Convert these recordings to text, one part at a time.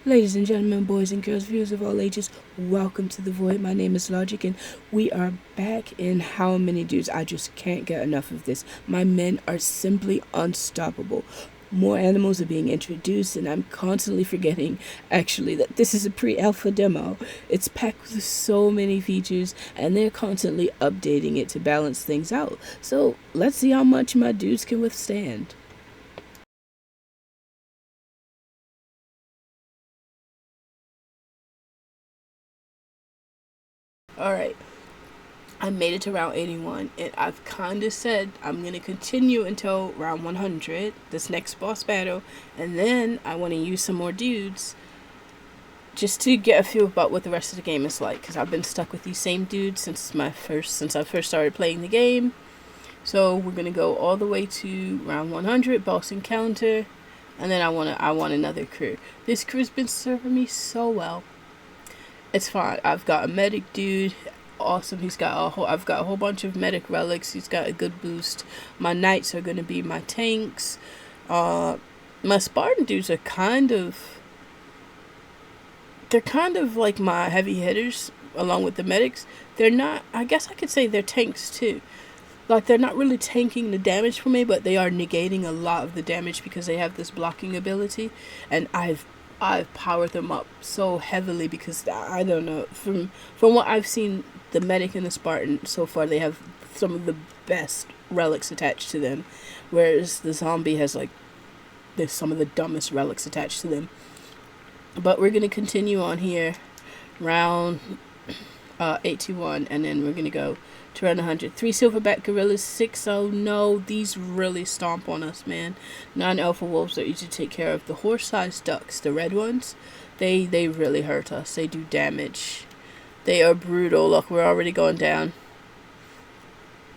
Ladies and gentlemen, boys and girls, viewers of all ages, welcome to The Void. My name is Logic, and we are back in How Many Dudes. I just can't get enough of this. My men are simply unstoppable. More animals are being introduced, and I'm constantly forgetting, actually, that this is a pre-alpha demo. It's packed with so many features, and they're constantly updating it to balance things out. So, let's see how much my dudes can withstand. Alright, I made it to round 81, and I've kind of said I'm going to continue until round 100, this next boss battle, and then I want to use some more dudes just to get a feel about what the rest of the game is like, because I've been stuck with these same dudes since I first started playing the game. So we're going to go all the way to round 100, boss encounter, and then I want another crew. This crew's been serving me so well. It's fine. I've got a medic dude. Awesome. I've got a whole bunch of medic relics. He's got a good boost. My knights are going to be my tanks. My Spartan dudes are they're kind of like my heavy hitters along with the medics. They're not, I guess I could say they're tanks too. Like, they're not really tanking the damage for me, but they are negating a lot of the damage because they have this blocking ability, and I've powered them up so heavily because I don't know, from what I've seen, the medic and the Spartan so far, they have some of the best relics attached to them, whereas the zombie has there's some of the dumbest relics attached to them. But we're gonna continue on here, round 81, and then we're gonna go to round 100. 3 silverback gorillas, 6, oh no, these really stomp on us, man. 9 alpha wolves are easy to take care of. The horse-sized ducks, the red ones, they really hurt us. They do damage. They are brutal. Look, we're already going down.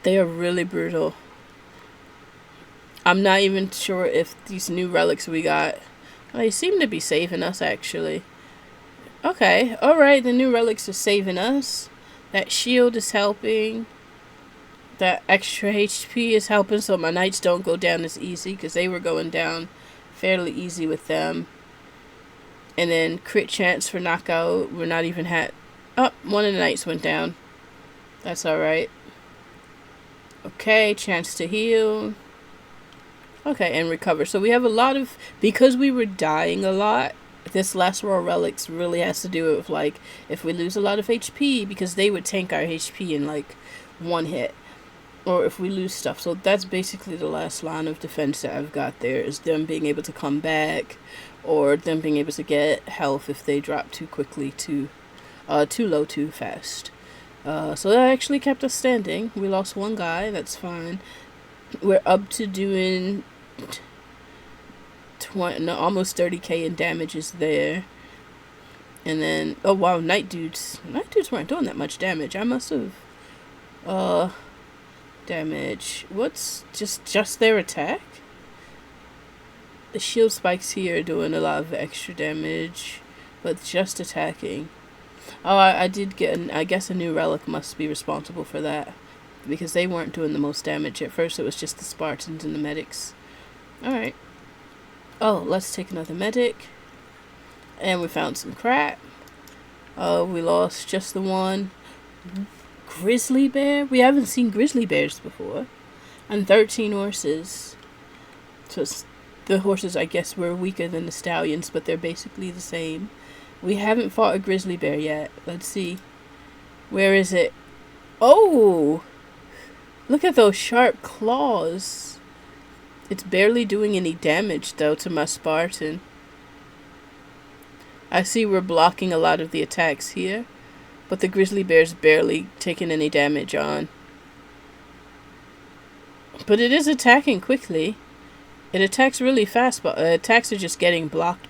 They are really brutal. I'm not even sure if these new relics we got, they seem to be saving us, actually. Okay, alright, the new relics are saving us. That shield is helping. That extra HP is helping, so my knights don't go down as easy, because they were going down fairly easy with them. And then crit chance for knockout. We're not even had... Oh, one of the knights went down. That's alright. Okay, chance to heal. Okay, and recover. So we have a lot of... Because we were dying a lot, this last row of relics really has to do with, if we lose a lot of HP, because they would tank our HP in, one hit. Or if we lose stuff. So that's basically the last line of defense that I've got there, is them being able to come back, or them being able to get health if they drop too quickly, too low, too fast. So that actually kept us standing. We lost one guy, that's fine. We're up to doing... almost 30k in damages there. And then, oh wow, night dudes weren't doing that much damage. I must have damage, what's just their attack? The shield spikes here are doing a lot of extra damage, but just attacking. Oh, I did get I guess a new relic must be responsible for that, because they weren't doing the most damage. At first it was just the Spartans and the medics. Alright. Oh, let's take another medic. And we found some crap. We lost just the one. Grizzly bear? We haven't seen grizzly bears before. And 13 horses. So the horses, I guess, were weaker than the stallions, but they're basically the same. We haven't fought a grizzly bear yet. Let's see. Where is it? Oh! Look at those sharp claws. It's barely doing any damage, though, to my Spartan. I see we're blocking a lot of the attacks here, but the grizzly bear's barely taking any damage on. But it is attacking quickly. It attacks really fast, but attacks are just getting blocked.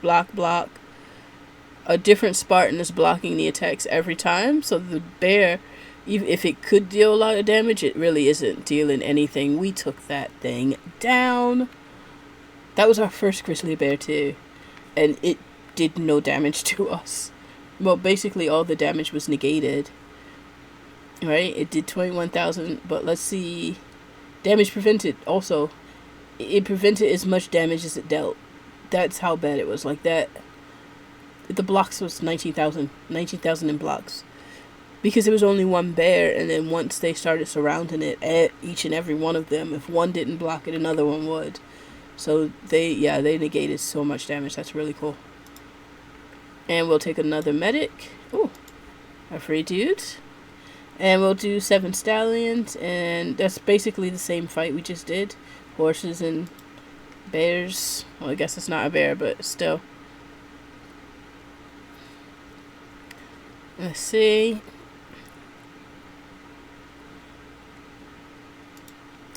A different Spartan is blocking the attacks every time, so the bear, even if it could deal a lot of damage, it really isn't dealing anything. We took that thing down. That was our first grizzly bear too, and it did no damage to us. Well, basically all the damage was negated. Right? It did 21,000, but let's see. Damage prevented also. It prevented as much damage as it dealt. That's how bad it was. Like that. the blocks was 19,000 in blocks. Because it was only one bear, and then once they started surrounding it, each and every one of them, if one didn't block it, another one would. So they negated so much damage. That's really cool. And we'll take another medic. Ooh, a free dude. And we'll do 7 stallions, and that's basically the same fight we just did. Horses and bears. Well, I guess it's not a bear, but still. Let's see.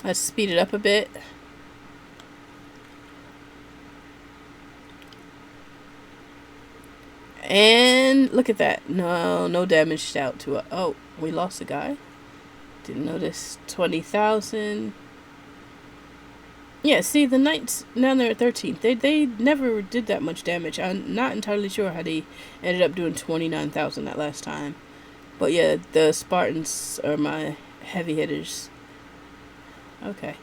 Let's speed it up a bit. And look at that. No damage out to it. Oh, we lost a guy. Didn't notice. 20,000. Yeah, see, the knights, now they're at 13th. They never did that much damage. I'm not entirely sure how they ended up doing 29,000 that last time. But yeah, the Spartans are my heavy hitters. Okay.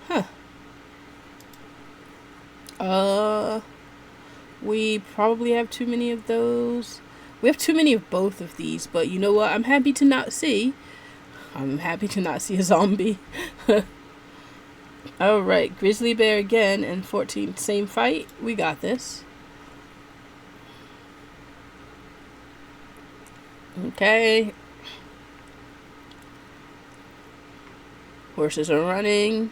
Huh. We probably have too many of those. We have too many of both of these, but you know what? I'm happy to not see a zombie. Alright, grizzly bear again and 14th. Same fight. We got this. Okay. Horses are running.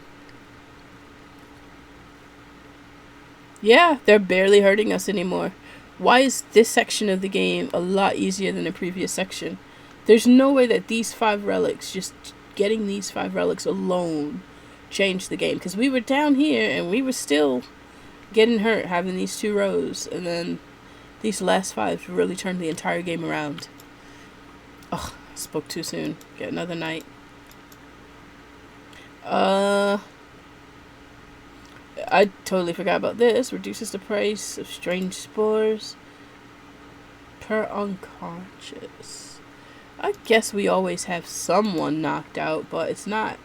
Yeah, they're barely hurting us anymore. Why is this section of the game a lot easier than the previous section? There's no way that these 5 relics, just getting these 5 relics alone, changed the game. Because we were down here and we were still getting hurt having these 2 rows. And then these last 5 really turned the entire game around. Ugh, I spoke too soon. Get another knight. I totally forgot about this. Reduces the price of strange spores per unconscious. I guess we always have someone knocked out, but that's not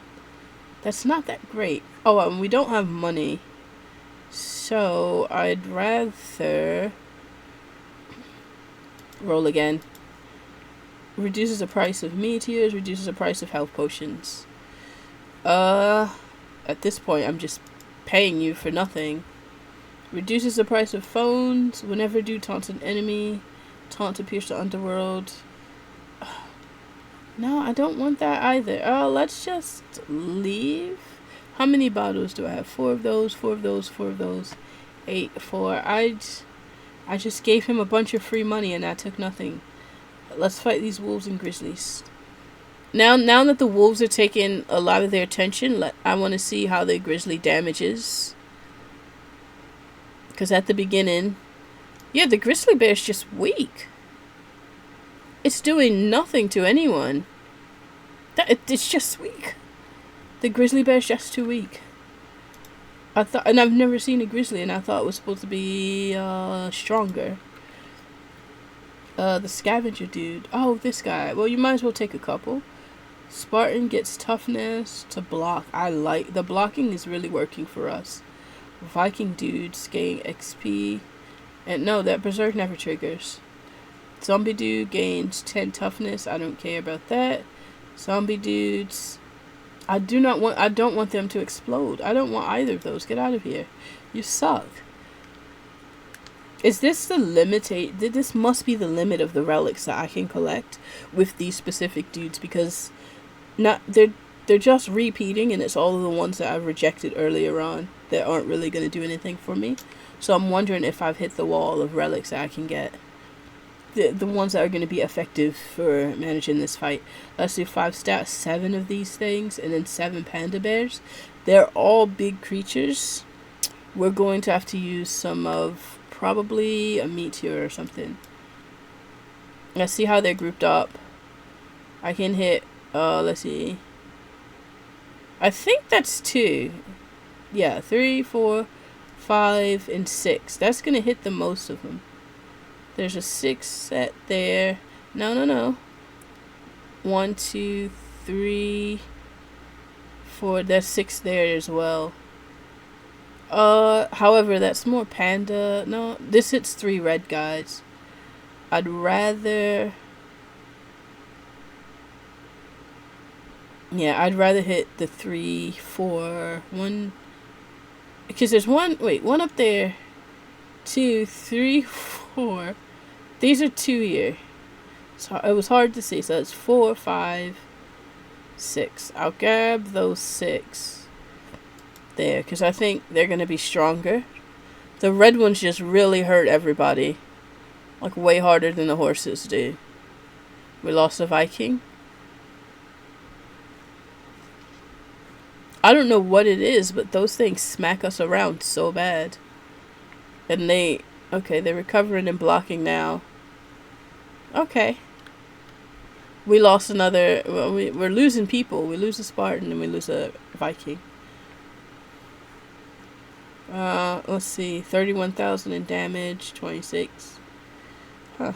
that great. Oh, and we don't have money. So I'd rather roll again. Reduces the price of meteors, reduces the price of health potions. At this point I'm just paying you for nothing. Reduces the price of phones. Whenever do taunts an enemy. Taunt appears to underworld. No, I don't want that either. Let's just leave. How many bottles do I have? 4 of those, 4 of those, 4 of those. 8, 4. I just gave him a bunch of free money and I took nothing. Let's fight these wolves and grizzlies. Now that the wolves are taking a lot of their attention, I want to see how the grizzly damages. Because at the beginning, yeah, the grizzly bear's just weak. It's doing nothing to anyone. It's just weak. The grizzly bear's just too weak. And I've never seen a grizzly, and I thought it was supposed to be stronger. The scavenger dude. Oh, this guy. Well, you might as well take a couple. Spartan gets toughness to block. I like the blocking is really working for us. Viking dudes gain XP. And no, that berserk never triggers. Zombie dude gains 10 toughness. I don't care about that. Zombie dudes. I don't want them to explode. I don't want either of those. Get out of here. You suck. Is this the limit? This must be the limit of the relics that I can collect with these specific dudes, because they're just repeating, and it's all of the ones that I've rejected earlier on that aren't really going to do anything for me. So I'm wondering if I've hit the wall of relics that I can get. The ones that are going to be effective for managing this fight. Let's do 5 stats, 7 of these things, and then 7 panda bears. They're all big creatures. We're going to have to use some of probably a meteor or something. Let's see how they're grouped up. I can hit, let's see. I think that's 2. Yeah, 3, 4, 5, and 6. That's going to hit the most of them. There's a 6 set there. No. 1, 2, 3, 4. There's 6 there as well. However, that's more panda. No, this hits 3 red guys. I'd rather... Yeah, I'd rather hit the 3, 4, 1... Because there's one... Wait, 1 up there. 2, 3, 4. These are 2 here. So it was hard to see. So it's 4, 5, 6. I'll grab those 6 there because I think they're going to be stronger. The red ones just really hurt everybody. Like way harder than the horses do. We lost a Viking. I don't know what it is, but those things smack us around so bad. And they... Okay, they're recovering and blocking now. Okay. We lost another... Well, we're losing people. We lose a Spartan and we lose a Viking. Let's see. 31,000 in damage. 26. Huh.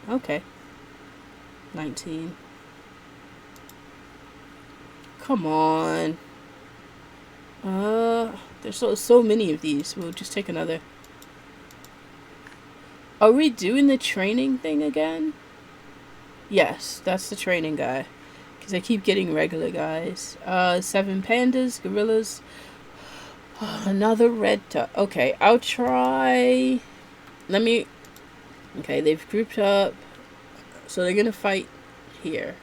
Okay. 19. Come on. There's so many of these. We'll just take another. Are we doing the training thing again? Yes, that's the training guy. Because I keep getting regular guys. 7 pandas, gorillas. Another red okay, I'll try... Let me... Okay, they've grouped up. So they're gonna fight here.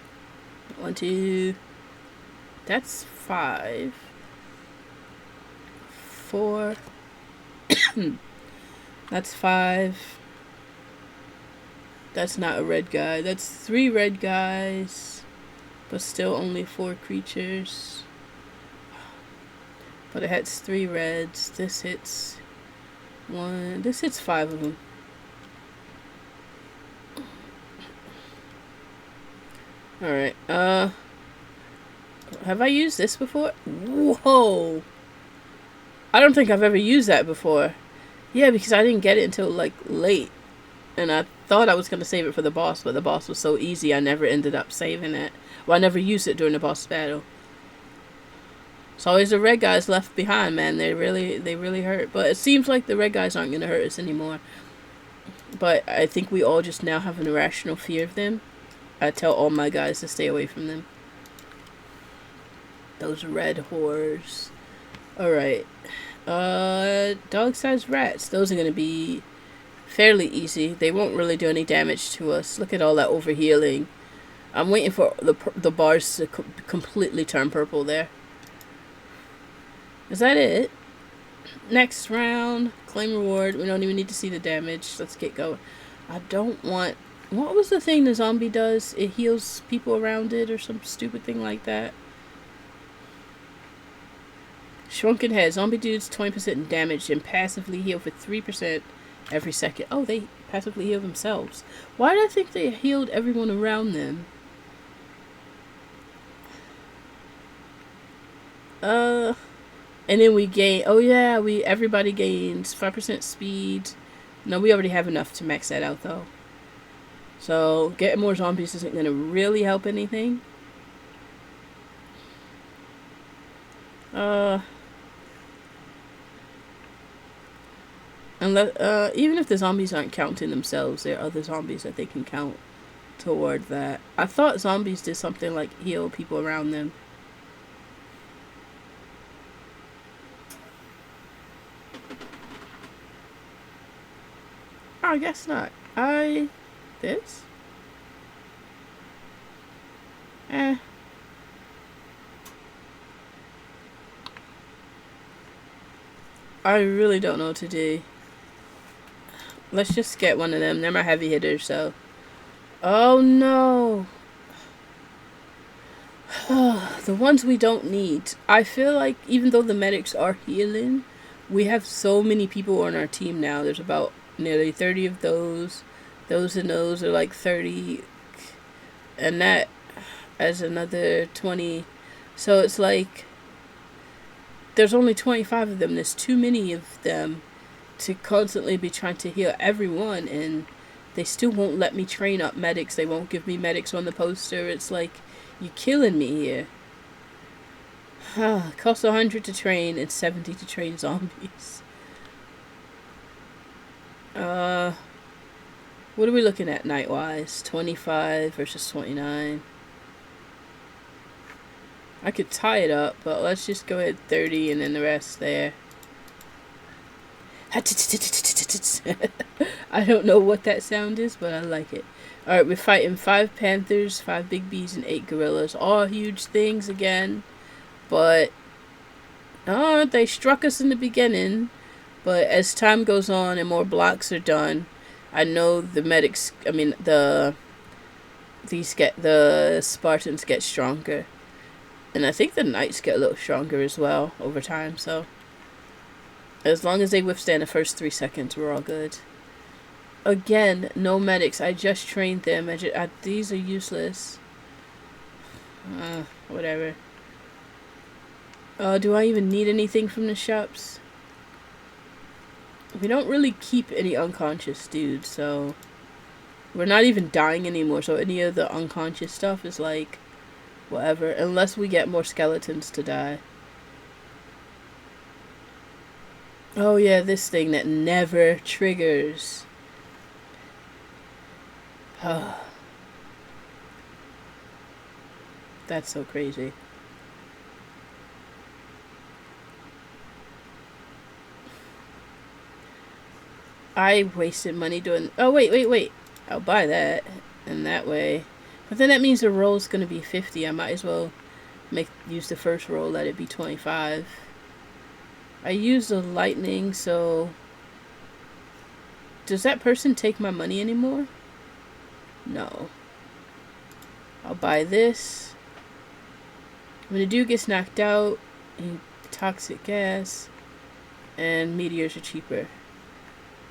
1, 2... That's 5. 4. That's 5. That's not a red guy. That's 3 red guys. But still only 4 creatures. But it hits 3 reds. This hits 1. This hits 5 of them. Alright, have I used this before? Whoa! I don't think I've ever used that before. Yeah, because I didn't get it until, like, late. And I thought I was going to save it for the boss, but the boss was so easy I never ended up saving it. Well, I never used it during the boss battle. So always the red guys left behind, man. They really hurt. But it seems like the red guys aren't going to hurt us anymore. But I think we all just now have an irrational fear of them. I tell all my guys to stay away from them. Those red whores. Alright. Dog-sized rats. Those are going to be fairly easy. They won't really do any damage to us. Look at all that overhealing. I'm waiting for the bars to completely turn purple there. Is that it? Next round. Claim reward. We don't even need to see the damage. Let's get going. I don't want... What was the thing the zombie does? It heals people around it or some stupid thing like that. Shrunken head. Zombie dudes 20% damage and passively heal for 3% every second. Oh, they passively heal themselves. Why did I think they healed everyone around them? And then we gain... Oh, yeah. Everybody gains 5% speed. No, we already have enough to max that out, though. So, getting more zombies isn't going to really help anything. Unless, even if the zombies aren't counting themselves, there are other zombies that they can count toward that. I thought zombies did something like heal people around them. I guess not. This? I really don't know what to do. Let's just get one of them. They're my heavy hitters, so... Oh, no! The ones we don't need. I feel like even though the medics are healing, we have so many people on our team now. There's about nearly 30 of those. Those and those are like 30. And that as another 20. So it's like... There's only 25 of them. There's too many of them to constantly be trying to heal everyone. And they still won't let me train up medics. They won't give me medics on the poster. It's like, you're killing me here. Costs 100 to train and 70 to train zombies. What are we looking at night-wise? 25 versus 29. I could tie it up, but let's just go ahead 30 and then the rest there. I don't know what that sound is, but I like it. Alright, we're fighting 5 panthers, 5 big bees, and 8 gorillas. All huge things again. But they struck us in the beginning. But as time goes on and more blocks are done, I know the medics, the Spartans get stronger. And I think the knights get a little stronger as well over time, so as long as they withstand the first 3 seconds, we're all good. Again, no medics. I just trained them. These are useless. Whatever. Do I even need anything from the shops? We don't really keep any unconscious dudes, so we're not even dying anymore, so any of the unconscious stuff is like whatever, unless we get more skeletons to die. Oh yeah, this thing that never triggers. That's so crazy. I wasted money doing... Oh, wait. I'll buy that. And that way. But then that means the roll's going to be 50. I might as well use the first roll, let it be 25. I used the lightning, so... Does that person take my money anymore? No. I'll buy this. When the dude gets knocked out, toxic gas, and meteors are cheaper.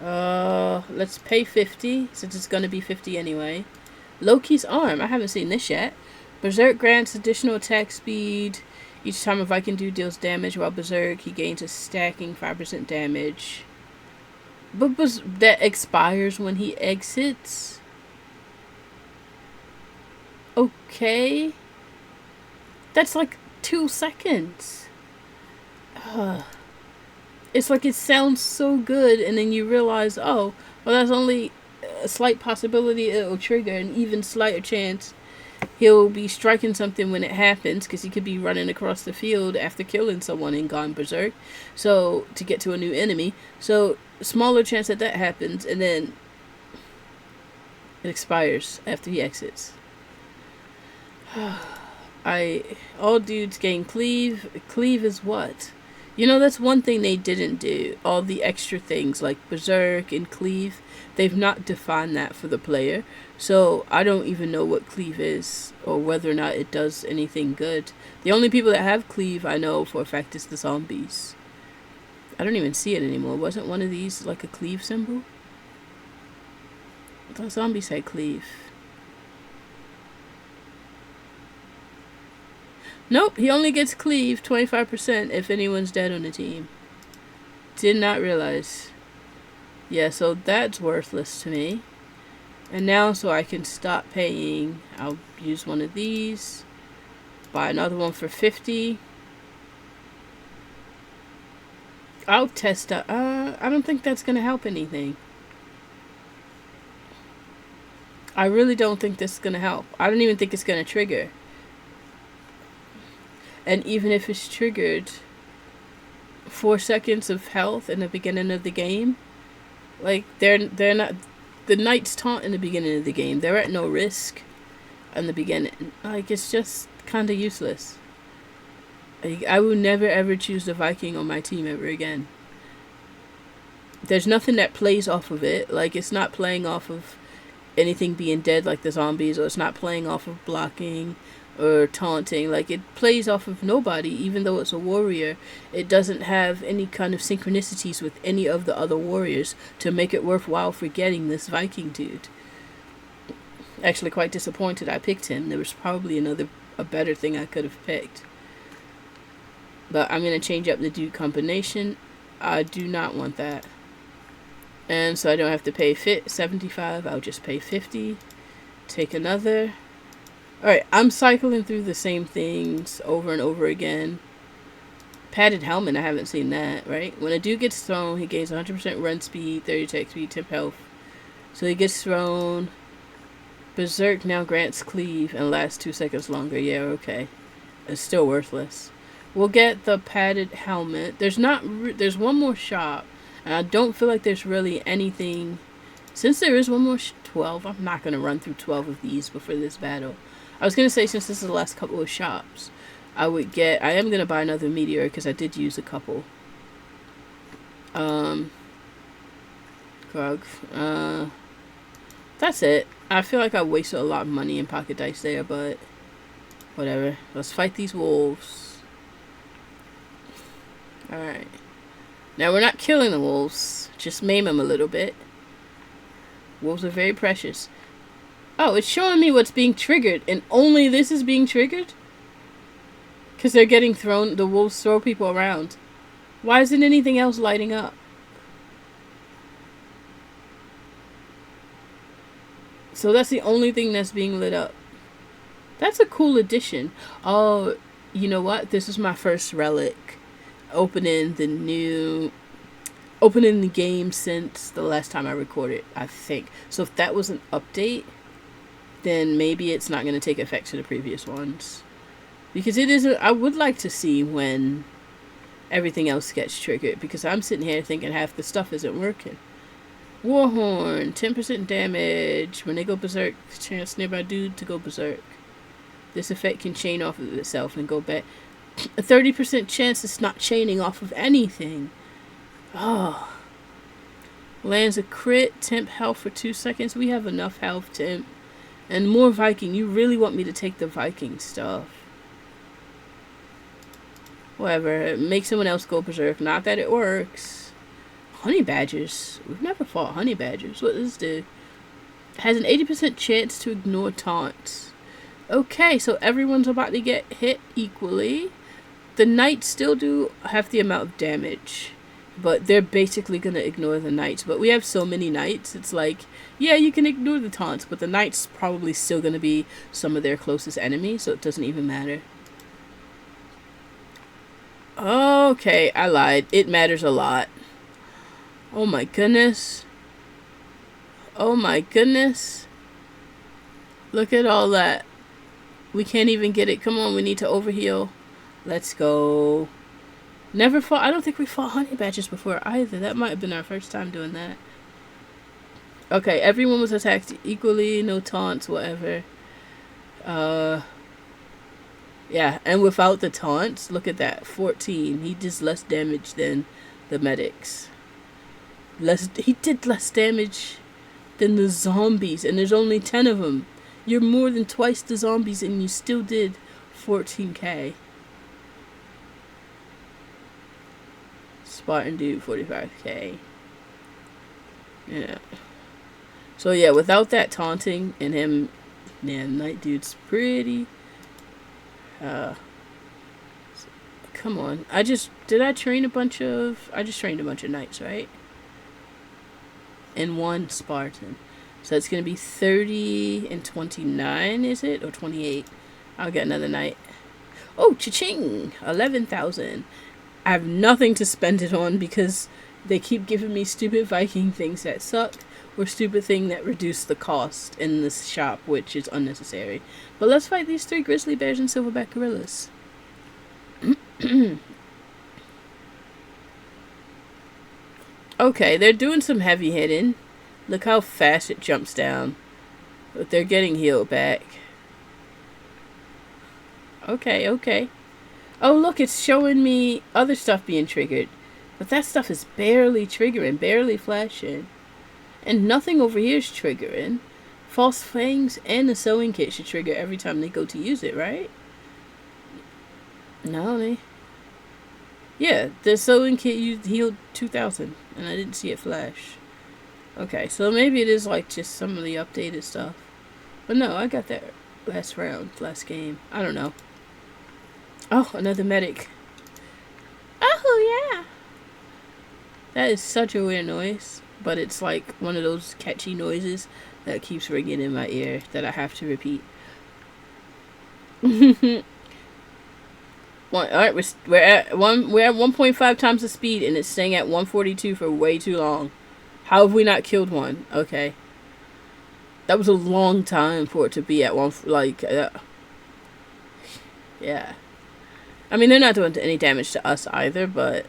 Let's pay 50, since it's gonna be 50 anyway. Loki's arm. I haven't seen this yet. Berserk grants additional attack speed. Each time a Viking dude deals damage while Berserk, he gains a stacking 5% damage. But that expires when he exits? Okay. That's like 2 seconds. It's like it sounds so good, and then you realize, oh, well, that's only a slight possibility it'll trigger, an even slighter chance he'll be striking something when it happens, because he could be running across the field after killing someone and gone berserk, so to get to a new enemy. So smaller chance that happens, and then it expires after he exits. All dudes gain cleave. Cleave is what? You know, that's one thing they didn't do. All the extra things like berserk and cleave, they've not defined that for the player. So I don't even know what cleave is or whether or not it does anything good. The only people that have cleave I know for a fact is the zombies. I don't even see it anymore. Wasn't one of these like a cleave symbol? I thought zombies had cleave. Nope, he only gets cleave 25% if anyone's dead on the team. Did not realize. Yeah, so that's worthless to me. And now, so I can stop paying, I'll use one of these. Buy another one for 50. I'll test out. I don't think that's going to help anything. I really don't think this is going to help. I don't even think it's going to trigger. And even if it's triggered, 4 seconds of health in the beginning of the game, like they're not. The knights taunt in the beginning of the game. They're at no risk in the beginning. Like, it's just kind of useless. Like, I will never ever choose the Viking on my team ever again. There's nothing that plays off of it. Like, it's not playing off of anything being dead like the zombies, or it's not playing off of blocking or taunting. Like, it plays off of nobody. Even though it's a warrior, it doesn't have any kind of synchronicities with any of the other warriors to make it worthwhile for getting this Viking dude. Actually quite disappointed I picked him. There was probably a better thing I could have picked. But I'm going to change up the dude combination. I do not want that. And so I don't have to pay 75. I'll just pay 50. Take another. Alright, I'm cycling through the same things over and over again. Padded helmet, I haven't seen that, right? When a dude gets thrown, he gains 100% run speed, 30 attack speed, 10 health. So he gets thrown. Berserk now grants cleave and lasts 2 seconds longer. Yeah, okay. It's still worthless. We'll get the padded helmet. There's one more shop, and I don't feel like there's really anything. Since there is one more 12, I'm not gonna run through 12 of these before this battle. I was gonna say, since this is the last couple of shops, I am gonna buy another meteor because I did use a couple. Krug. That's it. I feel like I wasted a lot of money in pocket dice there, but whatever. Let's fight these wolves. Alright. Now, we're not killing the wolves. Just maim them a little bit. Wolves are very precious. Oh, it's showing me what's being triggered, and only this is being triggered? Because they're getting thrown, the wolves throw people around. Why isn't anything else lighting up? So that's the only thing that's being lit up. That's a cool addition. Oh, you know what? This is my first relic. Opening the game since the last time I recorded, I think. So if that was an update, then maybe it's not going to take effect to the previous ones. Because I would like to see when everything else gets triggered, because I'm sitting here thinking half the stuff isn't working. Warhorn, 10% damage. When they go berserk, chance nearby dude to go berserk. This effect can chain off of itself and go back. A 30% chance it's not chaining off of anything. Oh. Lands a crit, temp health for 2 seconds. We have enough health, temp. And more Viking. You really want me to take the Viking stuff. Whatever. Make someone else go berserk. Not that it works. Honey badgers. We've never fought honey badgers. What does this do? Has an 80% chance to ignore taunts. Okay, so everyone's about to get hit equally. The knights still do half the amount of damage, but they're basically going to ignore the knights. But we have so many knights, it's like, yeah, you can ignore the taunts, but the knights probably still going to be some of their closest enemies, so it doesn't even matter. Okay, I lied. It matters a lot. Oh my goodness. Oh my goodness. Look at all that. We can't even get it. Come on, we need to overheal. Let's go. Never fought. I don't think we fought honey badgers before either. That might have been our first time doing that. Okay, everyone was attacked equally. No taunts, whatever. Yeah, and without the taunts, look at that. 14. He does less damage than the medics. He did less damage than the zombies, and there's only 10 of them. You're more than twice the zombies, and you still did 14k. Spartan dude, 45k. Yeah. So yeah, without that taunting and him, man, Night Dude's pretty. Come on. I just trained a bunch of knights, right? And one Spartan. So it's going to be 30 and 29, is it? Or 28? I'll get another knight. Oh, cha-ching! 11,000. I have nothing to spend it on because they keep giving me stupid Viking things that suck, or stupid thing that reduce the cost in this shop, which is unnecessary. But let's fight these 3 grizzly bears and silverback gorillas. Okay, they're doing some heavy hitting. Look how fast it jumps down. But they're getting healed back. Okay, okay. Oh, look, it's showing me other stuff being triggered. But that stuff is barely triggering, barely flashing. And nothing over here is triggering. False Fangs and the sewing kit should trigger every time they go to use it, right? No, yeah, the sewing kit healed 2,000, and I didn't see it flash. Okay, so maybe it is like just some of the updated stuff. But no, I got that last game. I don't know. Oh, another medic. Oh, yeah. That is such a weird noise, but it's like one of those catchy noises that keeps ringing in my ear that I have to repeat. All right, we're at 1.5 times the speed, and it's staying at 142 for way too long. How have we not killed one? Okay, that was a long time for it to be at one. Yeah. I mean, they're not doing any damage to us either, but.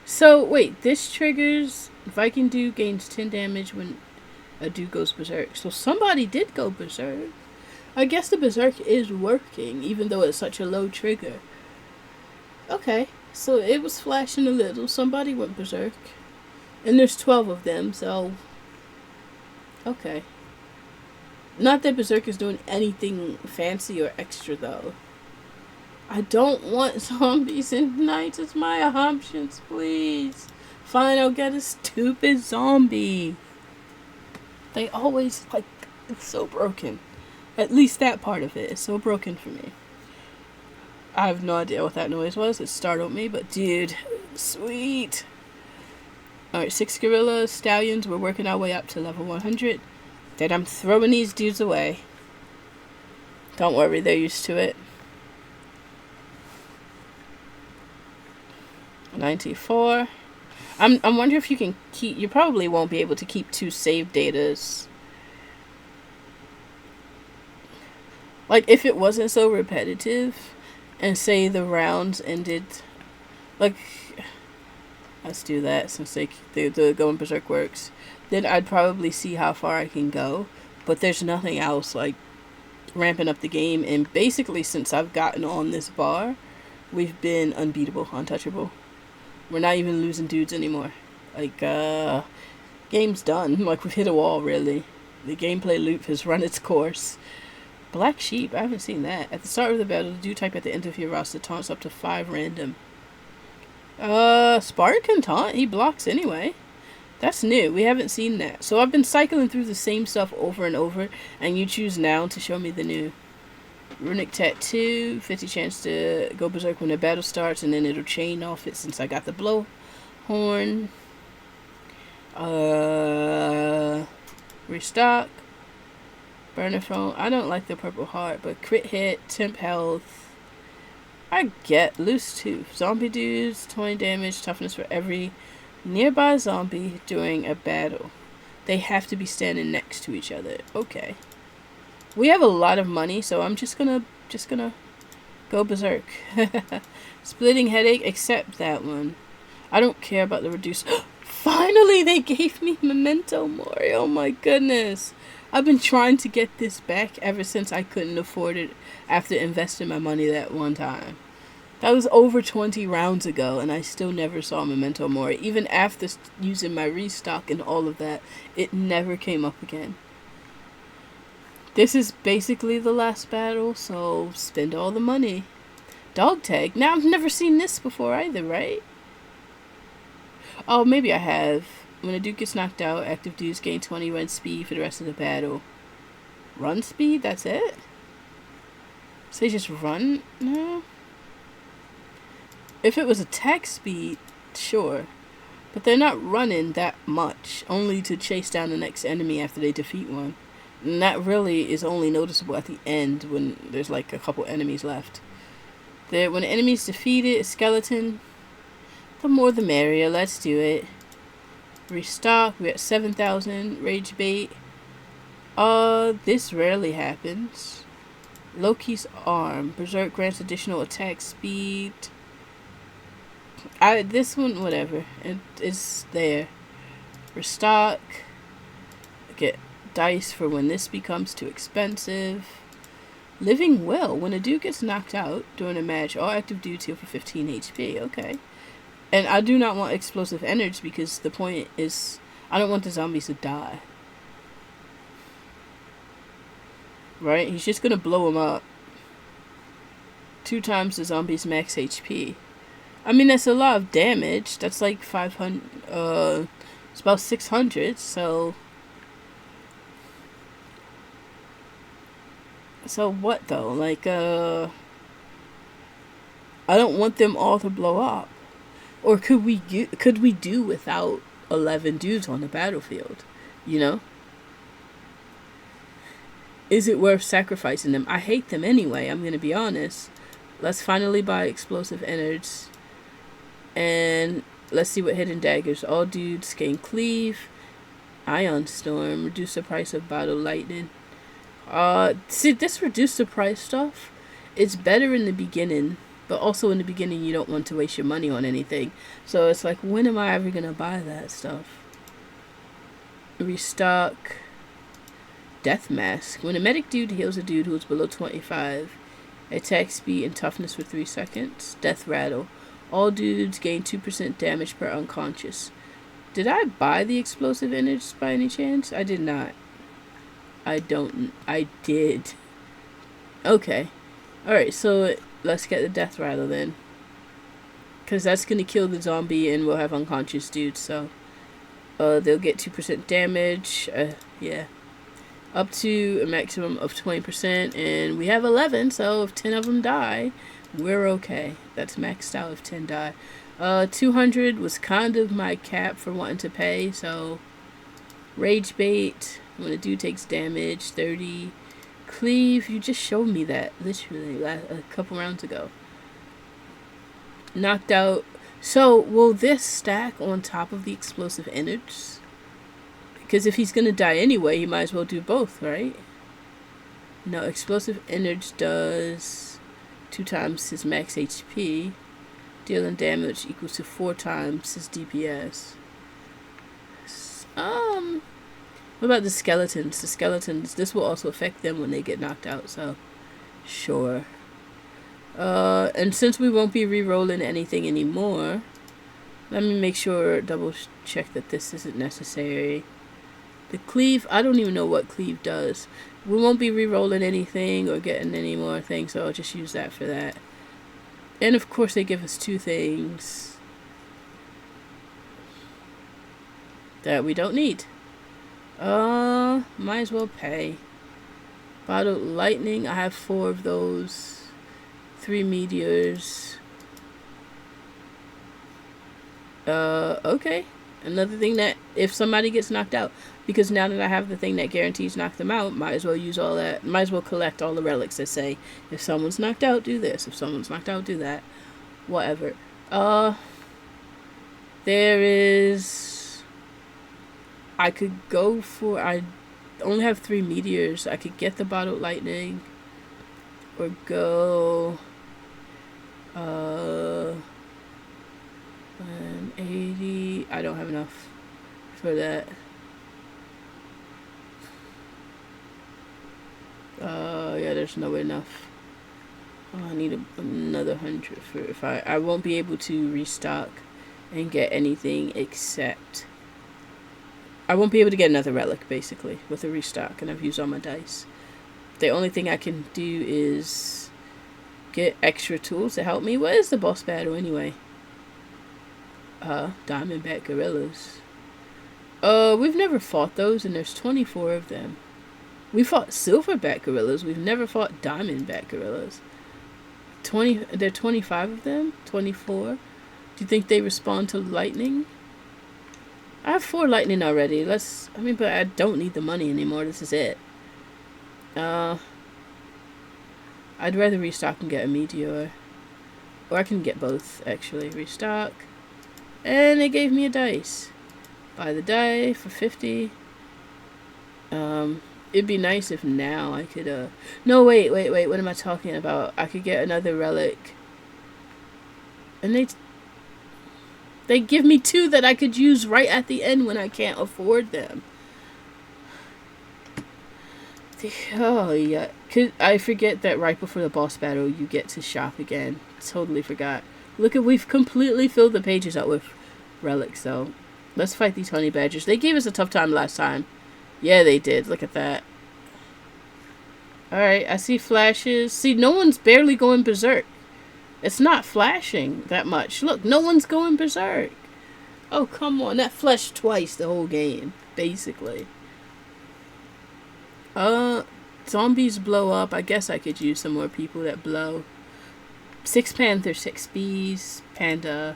So wait, this triggers Viking dude gains 10 damage when a dude goes berserk. So somebody did go berserk. I guess the berserk is working, even though it's such a low trigger. Okay, so it was flashing a little. Somebody went berserk. And there's 12 of them, so... Okay. Not that berserk is doing anything fancy or extra, though. I don't want zombies and knights as my options, please. Fine, I'll get a stupid zombie. They always, it's so broken. At least that part of it is so broken for me. I have no idea what that noise was. It startled me, but dude, sweet. Alright, 6 gorilla stallions. We're working our way up to level 100. Then I'm throwing these dudes away. Don't worry, they're used to it. 94. I'm wondering if you can keep... You probably won't be able to keep 2 save datas. Like, if it wasn't so repetitive, and say the rounds ended... Like, let's do that, since the going berserk works. Then I'd probably see how far I can go. But there's nothing else, like, ramping up the game. And basically, since I've gotten on this bar, we've been unbeatable, untouchable. We're not even losing dudes anymore. Like, game's done. Like, we've hit a wall, really. The gameplay loop has run its course. Black Sheep, I haven't seen that. At the start of the battle, the dude type at the end of your roster taunts up to 5 random. Spartan can taunt. He blocks anyway. That's new. We haven't seen that. So I've been cycling through the same stuff over and over, and you choose now to show me the new. Runic Tattoo, 50 chance to go berserk when the battle starts, and then it'll chain off it since I got the blowhorn. Restock. Burner phone. I don't like the purple heart, but crit hit, temp health. I get loose tooth. Zombie dudes, 20 damage, toughness for every nearby zombie during a battle. They have to be standing next to each other. Okay. We have a lot of money, so I'm just gonna go berserk. Splitting headache, except that one. I don't care about the reduced. Finally, they gave me Memento Mori. Oh my goodness. I've been trying to get this back ever since I couldn't afford it after investing my money that one time. That was over 20 rounds ago, and I still never saw Memento Mori. Even after using my restock and all of that, it never came up again. This is basically the last battle, so spend all the money. Dog tag. Now, I've never seen this before either, right? Oh, maybe I have. When a dude gets knocked out, active dudes gain 20 run speed for the rest of the battle. Run speed? That's it? So they just run? No. If it was attack speed, sure. But they're not running that much, only to chase down the next enemy after they defeat one. And that really is only noticeable at the end when there's like a couple enemies left. When the enemy's defeated, a skeleton, the more the merrier. Let's do it. Restock. We're at 7,000. Rage bait. This rarely happens. Loki's arm. Berserk grants additional attack speed. This one, whatever. It's there. Restock. Get dice for when this becomes too expensive. Living Will. When a dude gets knocked out during a match, all active dudes heal for 15 HP. Okay. And I do not want explosive energy because the point is I don't want the zombies to die. Right? He's just gonna blow them up. 2 times the zombie's max HP. I mean, that's a lot of damage. That's like 500, it's about 600, so what though? Like, I don't want them all to blow up. Or could we do without 11 dudes on the battlefield? You know? is it worth sacrificing them? I hate them anyway, I'm gonna be honest. Let's finally buy explosive innards. And let's see what hidden daggers. All dudes gain cleave. Ion storm. Reduce the price of bottle lightning. See, this reduce the price stuff, it's better in the beginning. But also in the beginning you don't want to waste your money on anything. So it's like, when am I ever gonna buy that stuff? Restock. Death mask. When a medic dude heals a dude who is below 25, attack speed and toughness for 3 seconds. Death rattle. All dudes gain 2% damage per unconscious. Did I buy the explosive innards by any chance? I did not. I did. Okay. Alright, so let's get the death rattle then. Because that's going to kill the zombie and we'll have unconscious dudes, so. They'll get 2% damage. Yeah. Up to a maximum of 20%. And we have 11, so if 10 of them die, we're okay. That's maxed out if 10 die. 200 was kind of my cap for wanting to pay, so. Rage bait. When a dude takes damage, 30. Cleave, you just showed me that literally a couple rounds ago. Knocked out. So, will this stack on top of the explosive innards? Because if he's going to die anyway, he might as well do both, right? No, explosive innards does 2 times his max HP. Dealing damage equals to 4 times his DPS. What about the skeletons? The skeletons, this will also affect them when they get knocked out, so sure. And since we won't be re-rolling anything anymore, let me make sure, double check that this isn't necessary. The cleave, I don't even know what cleave does. We won't be re-rolling anything or getting any more things, so I'll just use that for that. And of course they give us 2 things that we don't need. Might as well pay. Bottled lightning, I have 4 of those. 3 meteors. Okay. Another thing that, if somebody gets knocked out, because now that I have the thing that guarantees knock them out, might as well use all that, might as well collect all the relics that say, if someone's knocked out, do this. If someone's knocked out, do that. Whatever. There is, I could go for, I only have 3 meteors. I could get the bottled lightning, or go, 180, I don't have enough for that. Yeah, there's no enough. I need another 100 for, if I won't be able to restock and get anything except, I won't be able to get another relic basically with a restock, and I've used all my dice. The only thing I can do is get extra tools to help me. What is the boss battle anyway? Diamondback gorillas. We've never fought those, and there's 24 of them. We fought silverback gorillas. We've never fought diamondback gorillas. There are 25 of them? 24? Do you think they respond to lightning? I have 4 lightning already. But I don't need the money anymore. This is it. I'd rather restock and get a meteor. Or I can get both, actually. Restock. And they gave me a dice. Buy the die for 50. It'd be nice if now I could, no, wait, what am I talking about? I could get another relic. And they give me 2 that I could use right at the end when I can't afford them. Oh, yeah. I forget that right before the boss battle, you get to shop again. Totally forgot. Look, we've completely filled the pages out with relics, so let's fight these honey badgers. They gave us a tough time last time. Yeah, they did. Look at that. Alright, I see flashes. See, no one's barely going berserk. It's not flashing that much. Look, no one's going berserk. Oh, come on. That flashed twice the whole game, basically. Zombies blow up. I guess I could use some more people that blow. 6 panthers, 6 bees, panda.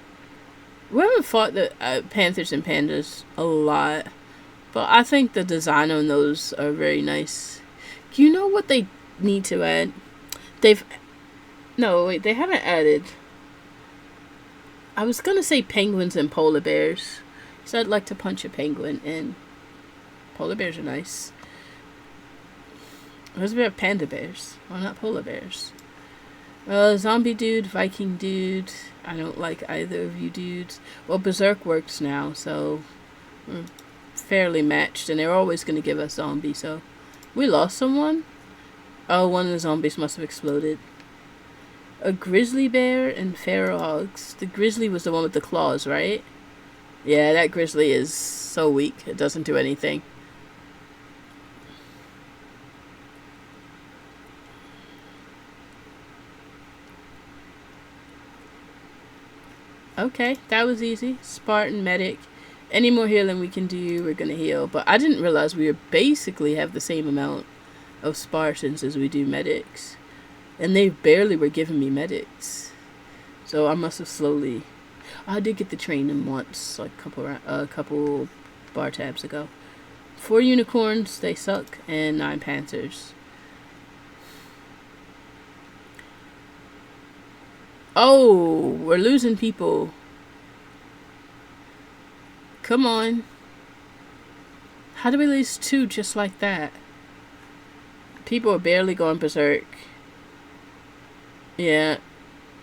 We haven't fought the panthers and pandas a lot, but I think the design on those are very nice. You know what they need to add? They've no wait, they haven't added. I was gonna say penguins and polar bears, so I'd like to punch a penguin, and polar bears are nice. What about panda bears? Why not polar bears? Zombie dude, Viking dude. I don't like either of you dudes. Well, Berserk works now, so we're fairly matched, and they're always going to give us zombie, so we lost someone? Oh, one of the zombies must have exploded. A grizzly bear and feral hogs. The grizzly was the one with the claws, right? Yeah, that grizzly is so weak. It doesn't do anything. Okay, that was easy. Spartan, medic. Any more healing we can do, we're gonna heal. But I didn't realize we basically have the same amount of Spartans as we do medics. And they barely were giving me medics. So I must have slowly... I did get the training once, like a couple bar tabs ago. 4 unicorns, they suck, and 9 panthers. Oh, we're losing people. Come on. How do we lose 2 just like that? People are barely going berserk. Yeah.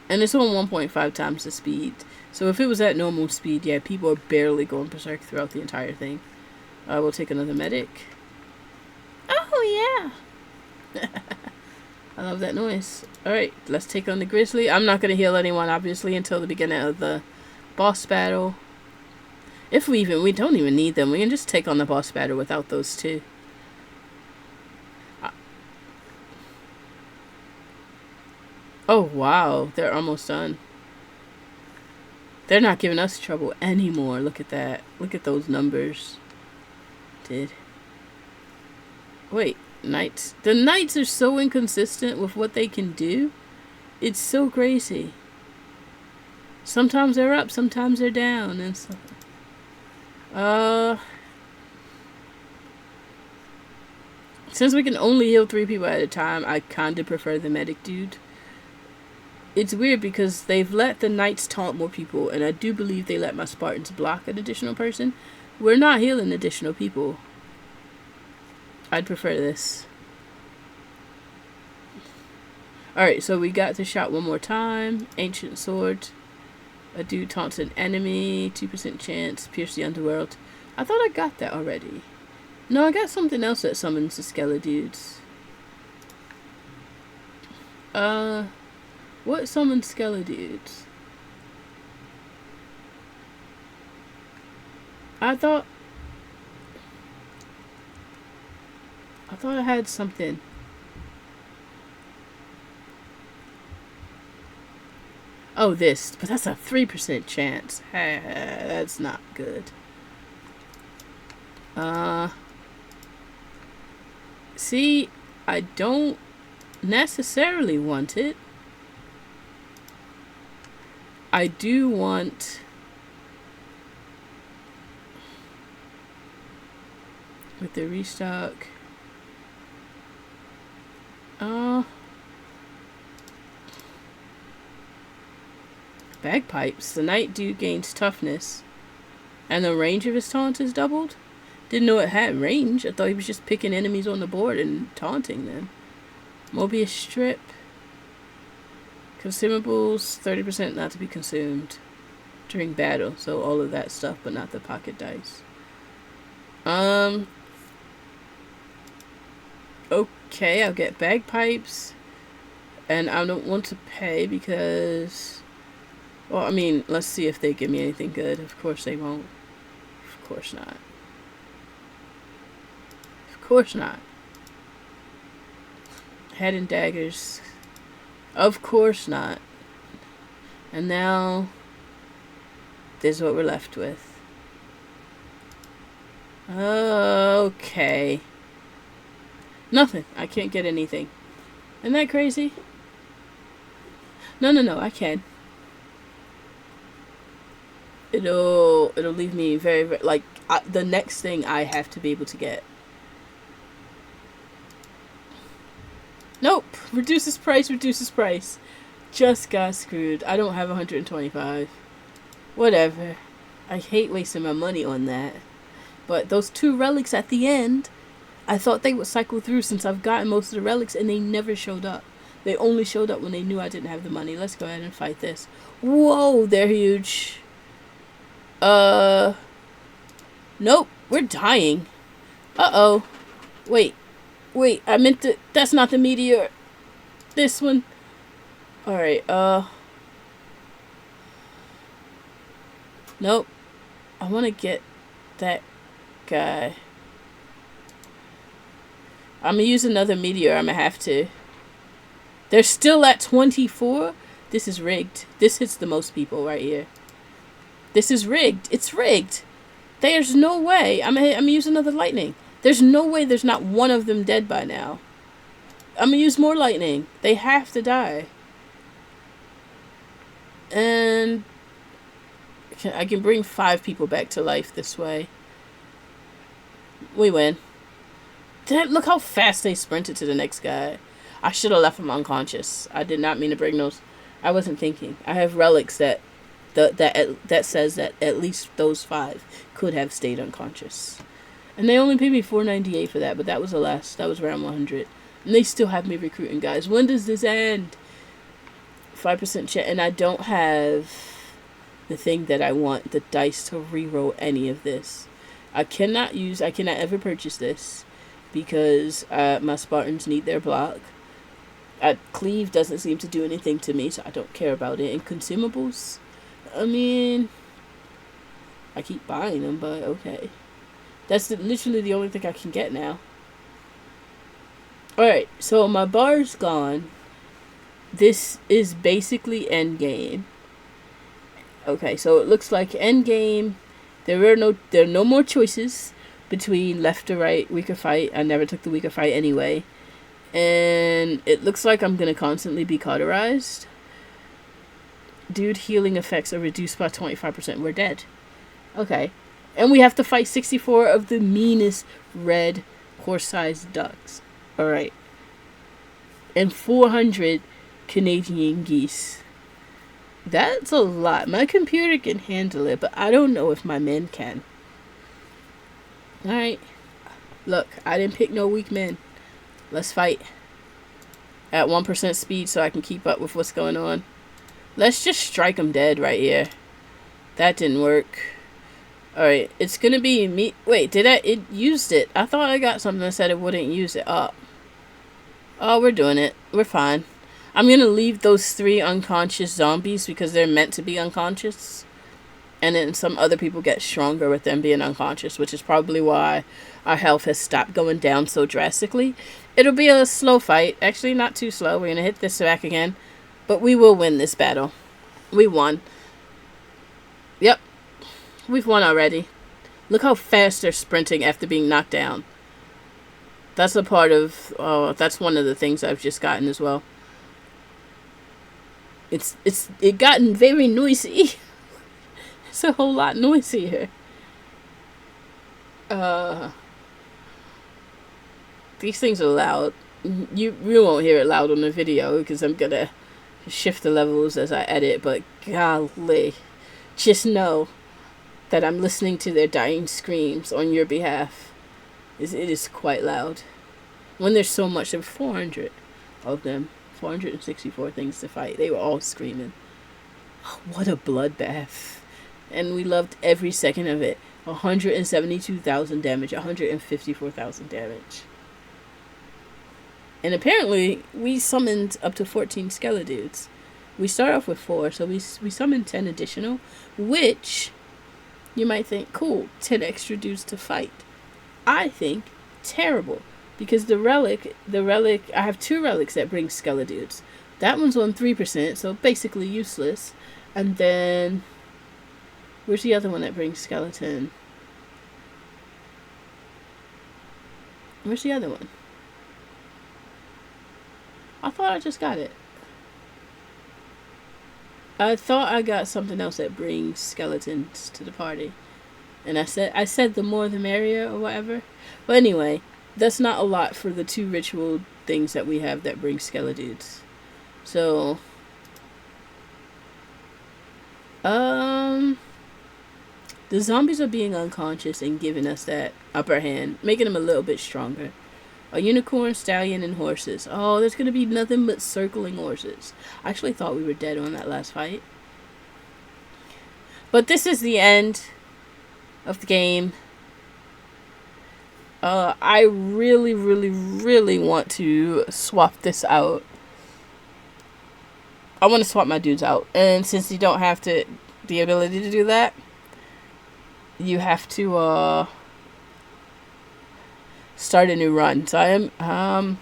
And it's on 1.5 times the speed. So if it was at normal speed, yeah, people are barely going berserk throughout the entire thing. I will take another medic. Oh, yeah. I love that noise. Alright, let's take on the grizzly. I'm not going to heal anyone, obviously, until the beginning of the boss battle. If we don't even need them. We can just take on the boss battle without those 2. Oh, wow. They're almost done. They're not giving us trouble anymore. Look at that. Look at those numbers. Wait, knights. The knights are so inconsistent with what they can do. It's so crazy. Sometimes they're up, sometimes they're down, and so... Since we can only heal 3 people at a time, I kinda prefer the medic dude. It's weird because they've let the knights taunt more people, and I do believe they let my Spartans block an additional person. We're not healing additional people. I'd prefer this. Alright, so we got the shot one more time. Ancient sword. A dude taunts an enemy. 2% chance. Pierce the underworld. I thought I got that already. No, I got something else that summons the Skeledudes. What summons Skeledudes? I thought I had something. Oh, this. But that's a 3% chance. That's not good. See, I don't necessarily want it. I do want... with the restock... Bagpipes. The knight dude gains toughness. And the range of his taunt is doubled? Didn't know it had range. I thought he was just picking enemies on the board and taunting them. Mobius strip. Consumables, 30% not to be consumed during battle. So all of that stuff, but not the pocket dice. Okay, I'll get bagpipes. And I don't want to pay because... well, I mean, let's see if they give me anything good. Of course they won't. Of course not. Of course not. Head and daggers. Of course not. And now, this is what we're left with. Okay. Nothing. I can't get anything. Isn't that crazy? No, I can. It'll leave me very, very like, the next thing I have to be able to get. Nope. Reduces price, reduces price. Just got screwed. I don't have 125. Whatever. I hate wasting my money on that. But those 2 relics at the end, I thought they would cycle through since I've gotten most of the relics, and they never showed up. They only showed up when they knew I didn't have the money. Let's go ahead and fight this. Whoa, they're huge. Nope, we're dying. Uh-oh. Wait, I meant to, that's not the meteor. This one. Alright, nope. I want to get that guy. I'm gonna use another meteor. I'm gonna have to. They're still at 24. This is rigged. This hits the most people right here. This is rigged. It's rigged. There's no way. I'm gonna use another lightning. There's no way there's not one of them dead by now. I'm gonna use more lightning. They have to die. And I can bring 5 people back to life this way. We win. Look how fast they sprinted to the next guy. I should have left him unconscious. I did not mean to bring those. I wasn't thinking. I have relics that says that at least those 5 could have stayed unconscious. And they only paid me $4.98 for that, but that was the last. That was around 100. And they still have me recruiting guys. When does this end? 5% chance, and I don't have the thing that I want, the dice to reroll any of this. I cannot ever purchase this because my Spartans need their block. Cleave doesn't seem to do anything to me, so I don't care about it. And consumables, I mean, I keep buying them, but okay. That's literally the only thing I can get now. Alright, so my bar's gone. This is basically endgame. Okay, so it looks like endgame. There are no more choices between left or right, weaker fight. I never took the weaker fight anyway. And it looks like I'm going to constantly be cauterized. Dude, healing effects are reduced by 25%. We're dead. Okay. And we have to fight 64 of the meanest red horse-sized ducks. Alright. And 400 Canadian geese. That's a lot. My computer can handle it, but I don't know if my men can. Alright. Look, I didn't pick no weak men. Let's fight. At 1% speed so I can keep up with what's going on. Let's just strike them dead right here. That didn't work. Alright, it's gonna be me. Wait, it used it. I thought I got something that said it wouldn't use it up. Oh, we're doing it. We're fine. I'm gonna leave those 3 unconscious zombies because they're meant to be unconscious. And then some other people get stronger with them being unconscious, which is probably why our health has stopped going down so drastically. It'll be a slow fight. Actually, not too slow. We're gonna hit this back again. But we will win this battle. We won. Yep. We've won already. Look how fast they're sprinting after being knocked down. That's a part of... that's one of the things I've just gotten as well. It gotten very noisy. It's a whole lot noisier. These things are loud. You won't hear it loud on the video because I'm gonna shift the levels as I edit, but golly, just know that I'm listening to their dying screams on your behalf. It is quite loud. When there's so much, there were 400 of them. 464 things to fight. They were all screaming. What a bloodbath. And we loved every second of it. 172,000 damage, 154,000 damage. And apparently, we summoned up to 14 Skeledudes. We start off with 4, so we summoned 10 additional, which you might think, cool, 10 extra dudes to fight. I think terrible. Because the relic, I have 2 relics that bring Skeledudes. That one's on 3%, so basically useless. And then, where's the other one that brings skeleton? Where's the other one? I thought I just got it. I thought I got something else that brings skeletons to the party. And I said the more the merrier or whatever. But anyway, that's not a lot for the 2 ritual things that we have that bring Skeledudes. So, the zombies are being unconscious and giving us that upper hand, making them a little bit stronger. A unicorn, stallion, and horses. Oh, there's gonna be nothing but circling horses. I actually thought we were dead on that last fight. But this is the end of the game. I really, really, really want to swap this out. I want to swap my dudes out. And since you don't have the ability to do that, you have to start a new run. So I am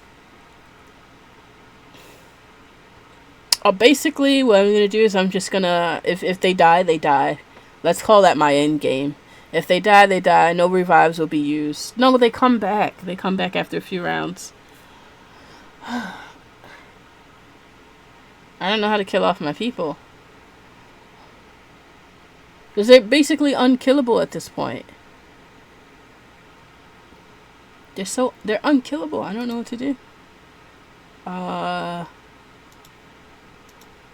basically what I'm gonna do is I'm just gonna, if they die, they die. Let's call that my end game. If they die, they die. No revives will be used. No, they come back. They come back after a few rounds. I don't know how to kill off my people. Because they're basically unkillable at this point. They're unkillable. I don't know what to do.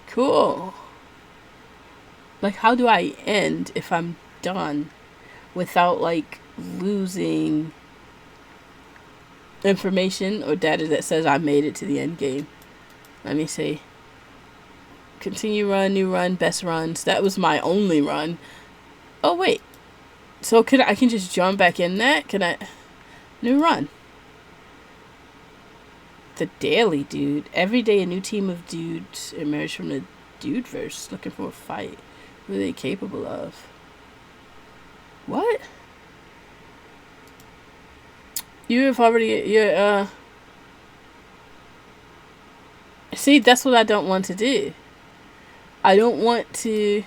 Cool. Like, how do I end if I'm done without, like, losing information or data that says I made it to the end game? Let me see. Continue run, new run, best runs. That was my only run. Oh, wait. So I can just jump back in that? Can I? New run. The daily dude. Every day a new team of dudes emerge from the Dudeverse looking for a fight. Who are they capable of? What? You have already... See, that's what I don't want to do. I don't want to...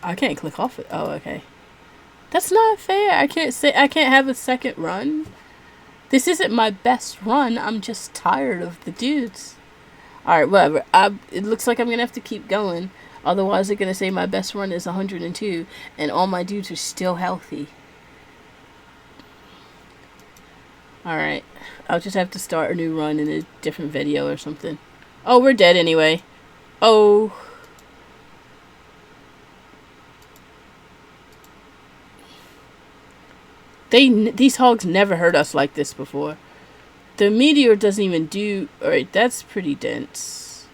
I can't click off it. Oh, okay. That's not fair. I can't have a second run. This isn't my best run. I'm just tired of the dudes. Alright, whatever. It looks like I'm going to have to keep going. Otherwise, they're going to say my best run is 102. And all my dudes are still healthy. Alright. I'll just have to start a new run in a different video or something. Oh, we're dead anyway. Oh. These hogs never hurt us like this before. The meteor doesn't even do... Alright, that's pretty dense.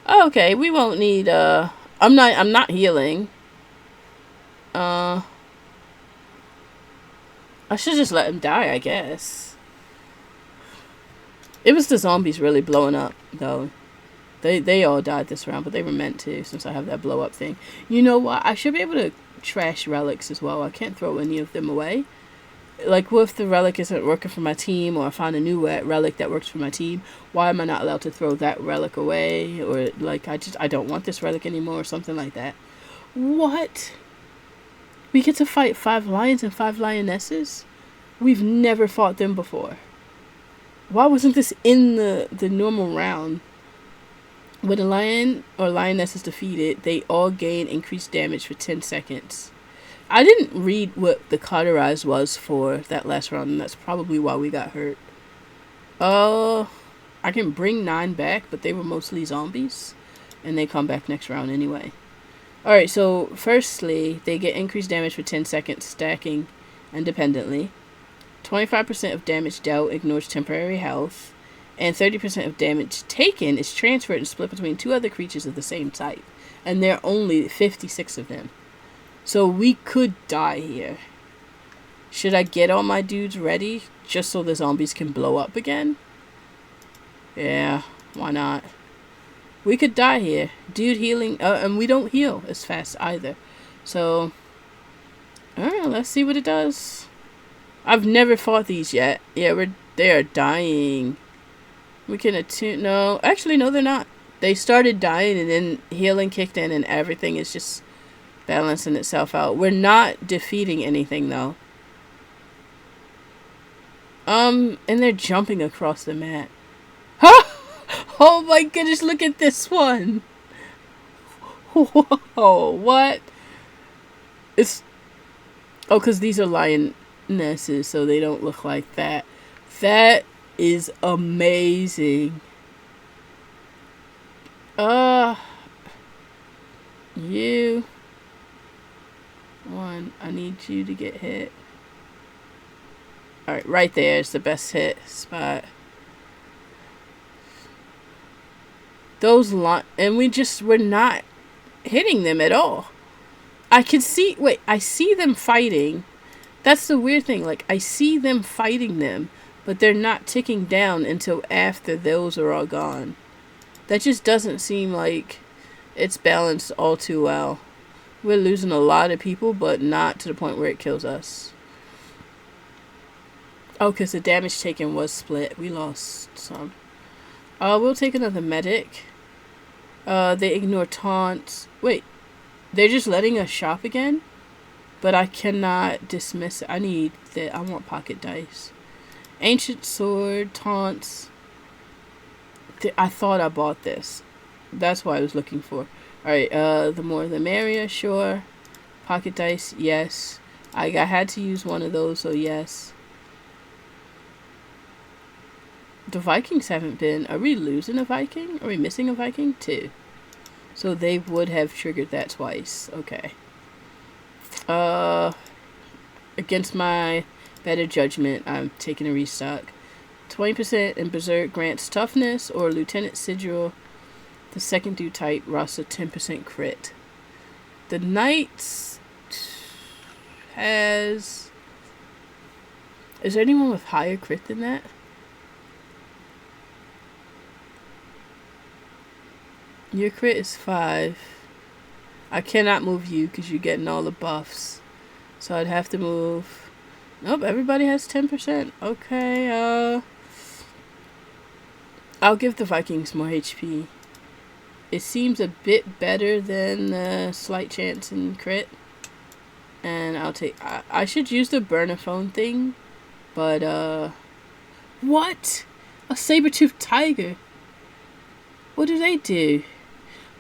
Oh, okay, we won't need... I'm not healing. I should just let him die, I guess. It was the zombies really blowing up, though. They all died this round, but they were meant to, since I have that blow up thing. You know what? I should be able to trash relics as well. I can't throw any of them away. Like, what if the relic isn't working for my team, or I find a new relic that works for my team? Why am I not allowed to throw that relic away? Or, like, I don't want this relic anymore, or something like that. What? We get to fight 5 lions and 5 lionesses? We've never fought them before. Why wasn't this in the normal round? When a lion or lioness is defeated, they all gain increased damage for 10 seconds. I didn't read what the cauterize was for that last round, and that's probably why we got hurt. I can bring 9 back, but they were mostly zombies, and they come back next round anyway. Alright, so firstly, they get increased damage for 10 seconds, stacking independently. 25% of damage dealt ignores temporary health, and 30% of damage taken is transferred and split between 2 other creatures of the same type, and there are only 56 of them. So we could die here. Should I get all my dudes ready just so the zombies can blow up again? Yeah, why not? We could die here. Dude healing, and we don't heal as fast either. So, alright, let's see what it does. I've never fought these yet. Yeah, they are dying. We can attune. No, actually, no, they're not. They started dying and then healing kicked in and everything is just balancing itself out. We're not defeating anything, though. And they're jumping across the mat. Huh? Oh my goodness, look at this one. Whoa, what? It's... Oh, because these are lion... whitenesses so they don't look like that. That is amazing. You. One. I need you to get hit. Alright, right there is the best hit spot. Those and we're not hitting them at all. I can see, I see them fighting. That's the weird thing. Like, I see them fighting them, but they're not ticking down until after those are all gone. That just doesn't seem like it's balanced all too well. We're losing a lot of people, but not to the point where it kills us. Oh, because the damage taken was split. We lost some. We'll take another medic. They ignore taunts. Wait, they're just letting us shop again? But I cannot dismiss it. I want pocket dice. Ancient sword, taunts. I thought I bought this. That's what I was looking for. Alright, the more the merrier, sure. Pocket dice, yes. I had to use one of those, so yes. The Vikings haven't been... Are we losing a Viking? Are we missing a Viking? 2. So they would have triggered that twice. Okay. Against my better judgment, I'm taking a restock. 20% in Berserk grants toughness or Lieutenant Sigil. The second due type roster 10% crit. The Knights has... Is there anyone with higher crit than that? Your crit is 5. I cannot move you because you're getting all the buffs. So I'd have to move... Nope, everybody has 10%. Okay, I'll give the Vikings more HP. It seems a bit better than the slight chance in crit. And I'll take... I should use the Burnophone thing. But, what? A saber-toothed tiger. What do they do?